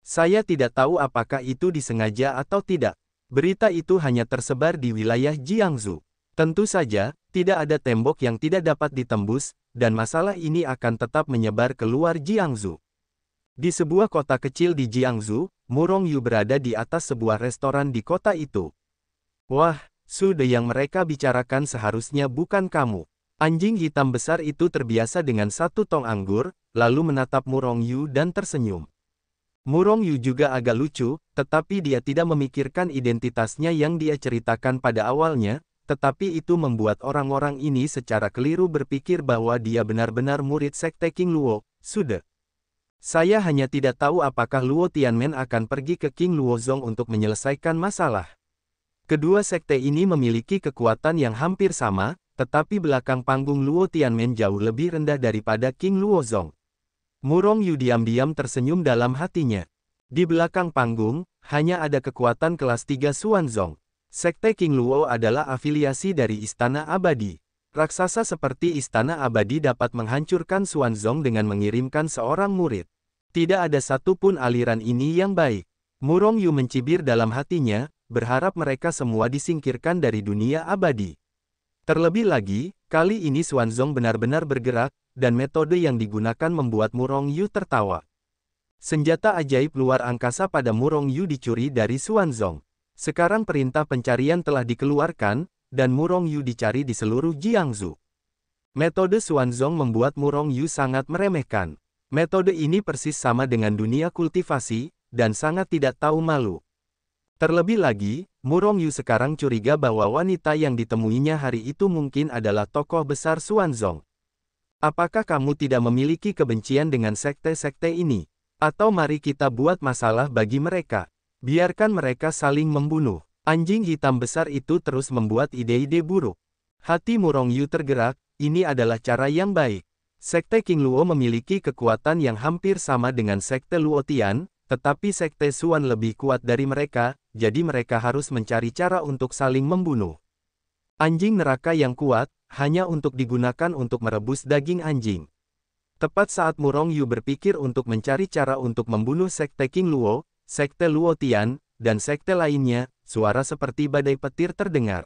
A: Saya tidak tahu apakah itu disengaja atau tidak. Berita itu hanya tersebar di wilayah Jiangsu. Tentu saja, tidak ada tembok yang tidak dapat ditembus, dan masalah ini akan tetap menyebar keluar Jiangsu. Di sebuah kota kecil di Jiangsu, Murong Yu berada di atas sebuah restoran di kota itu. Wah, Sude yang mereka bicarakan seharusnya bukan kamu. Anjing hitam besar itu terbiasa dengan satu tong anggur, lalu menatap Murong Yu dan tersenyum. Murong Yu juga agak lucu, tetapi dia tidak memikirkan identitasnya yang dia ceritakan pada awalnya, tetapi itu membuat orang-orang ini secara keliru berpikir bahwa dia benar-benar murid Sekte King Luo, Sude. Saya hanya tidak tahu apakah Luo Tianmen akan pergi ke King Luozong untuk menyelesaikan masalah. Kedua sekte ini memiliki kekuatan yang hampir sama, tetapi belakang panggung Luo Tianmen jauh lebih rendah daripada King Luozong. Murong Yu diam-diam tersenyum dalam hatinya. Di belakang panggung, hanya ada kekuatan kelas 3 Xuanzong. Sekte King Luo adalah afiliasi dari Istana Abadi. Raksasa seperti Istana Abadi dapat menghancurkan Xuanzong dengan mengirimkan seorang murid. Tidak ada satupun aliran ini yang baik. Murong Yu mencibir dalam hatinya, berharap mereka semua disingkirkan dari dunia abadi. Terlebih lagi, kali ini Xuanzong benar-benar bergerak, dan metode yang digunakan membuat Murong Yu tertawa. Senjata ajaib luar angkasa pada Murong Yu dicuri dari Xuanzong. Sekarang perintah pencarian telah dikeluarkan, dan Murong Yu dicari di seluruh Jiangsu. Metode Xuanzong membuat Murong Yu sangat meremehkan. Metode ini persis sama dengan dunia kultivasi, dan sangat tidak tahu malu. Terlebih lagi, Murong Yu sekarang curiga bahwa wanita yang ditemuinya hari itu mungkin adalah tokoh besar Xuanzong. Apakah kamu tidak memiliki kebencian dengan sekte-sekte ini? Atau mari kita buat masalah bagi mereka. Biarkan mereka saling membunuh. Anjing hitam besar itu terus membuat ide-ide buruk. Hati Murong Yu tergerak, ini adalah cara yang baik. Sekte King Luo memiliki kekuatan yang hampir sama dengan sekte Luo Tian, tetapi sekte Xuan lebih kuat dari mereka, jadi mereka harus mencari cara untuk saling membunuh. Anjing neraka yang kuat, hanya untuk digunakan untuk merebus daging anjing. Tepat saat Murong Yu berpikir untuk mencari cara untuk membunuh sekte King Luo, sekte Luo Tian, dan sekte lainnya, suara seperti badai petir terdengar.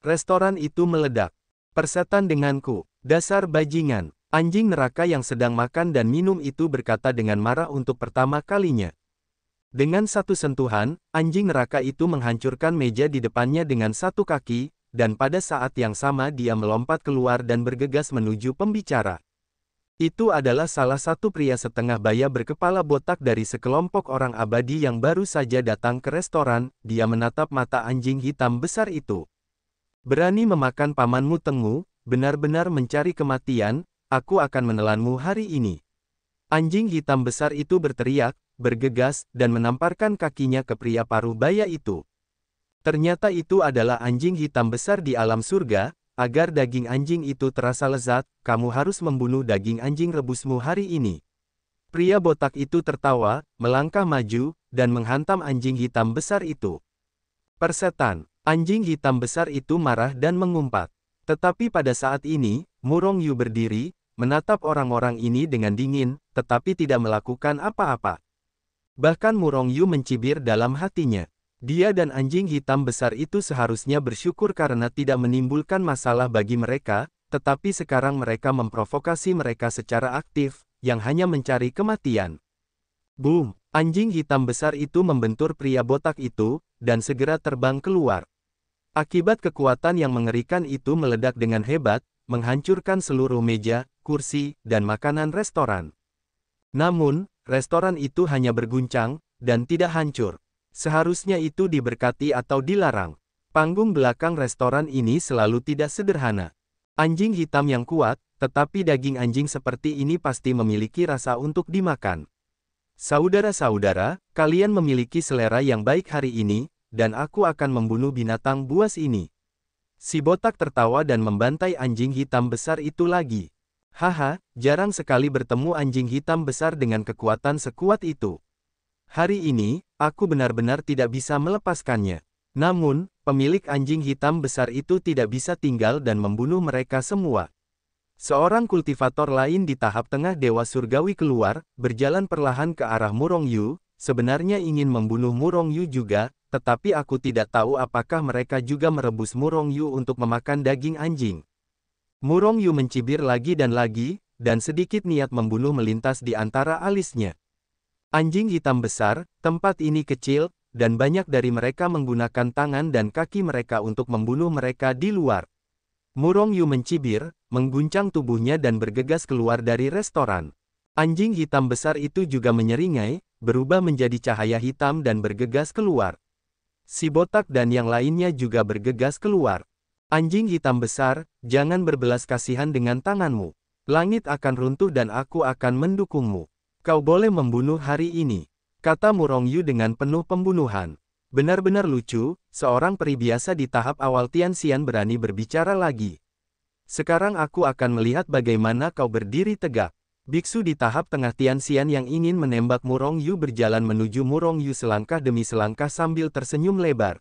A: Restoran itu meledak. Persetan denganku, dasar bajingan. Anjing neraka yang sedang makan dan minum itu berkata dengan marah untuk pertama kalinya. Dengan satu sentuhan, anjing neraka itu menghancurkan meja di depannya dengan satu kaki, dan pada saat yang sama dia melompat keluar dan bergegas menuju pembicara. Itu adalah salah satu pria setengah baya berkepala botak dari sekelompok orang abadi yang baru saja datang ke restoran. Dia menatap mata anjing hitam besar itu. Berani memakan pamanmu Tengu, benar-benar mencari kematian. Aku akan menelanmu hari ini. Anjing hitam besar itu berteriak, bergegas, dan menamparkan kakinya ke pria paruh baya itu. Ternyata itu adalah anjing hitam besar di alam surga. Agar daging anjing itu terasa lezat, kamu harus membunuh daging anjing rebusmu hari ini. Pria botak itu tertawa, melangkah maju, dan menghantam anjing hitam besar itu. Persetan, anjing hitam besar itu marah dan mengumpat. Tetapi pada saat ini, Murong Yu berdiri, menatap orang-orang ini dengan dingin, tetapi tidak melakukan apa-apa. Bahkan Murong Yu mencibir dalam hatinya. Dia dan anjing hitam besar itu seharusnya bersyukur karena tidak menimbulkan masalah bagi mereka, tetapi sekarang mereka memprovokasi mereka secara aktif, yang hanya mencari kematian. Boom! Anjing hitam besar itu membentur pria botak itu, dan segera terbang keluar. Akibat kekuatan yang mengerikan itu meledak dengan hebat, menghancurkan seluruh meja, kursi, dan makanan restoran. Namun, restoran itu hanya berguncang, dan tidak hancur. Seharusnya itu diberkati atau dilarang. Panggung belakang restoran ini selalu tidak sederhana. Anjing hitam yang kuat, tetapi daging anjing seperti ini pasti memiliki rasa untuk dimakan. Saudara-saudara, kalian memiliki selera yang baik hari ini, dan aku akan membunuh binatang buas ini. Si botak tertawa dan membantai anjing hitam besar itu lagi. Haha, jarang sekali bertemu anjing hitam besar dengan kekuatan sekuat itu. Hari ini, aku benar-benar tidak bisa melepaskannya. Namun, pemilik anjing hitam besar itu tidak bisa tinggal dan membunuh mereka semua. Seorang kultivator lain di tahap tengah Dewa Surgawi keluar, berjalan perlahan ke arah Murong Yu, sebenarnya ingin membunuh Murong Yu juga, tetapi aku tidak tahu apakah mereka juga merebus Murong Yu untuk memakan daging anjing. Murong Yu mencibir lagi, dan sedikit niat membunuh melintas di antara alisnya. Anjing hitam besar, tempat ini kecil, dan banyak dari mereka menggunakan tangan dan kaki mereka untuk membunuh mereka di luar. Murong Yu mencibir, mengguncang tubuhnya dan bergegas keluar dari restoran. Anjing hitam besar itu juga menyeringai, berubah menjadi cahaya hitam dan bergegas keluar. Si botak dan yang lainnya juga bergegas keluar. Anjing hitam besar, jangan berbelas kasihan dengan tanganmu. Langit akan runtuh dan aku akan mendukungmu. Kau boleh membunuh hari ini, kata Murong Yu dengan penuh pembunuhan. Benar-benar lucu, seorang peri biasa di tahap awal Tianxian berani berbicara lagi. Sekarang aku akan melihat bagaimana kau berdiri tegak. Biksu di tahap tengah Tianxian yang ingin menembak Murong Yu berjalan menuju Murong Yu selangkah demi selangkah sambil tersenyum lebar.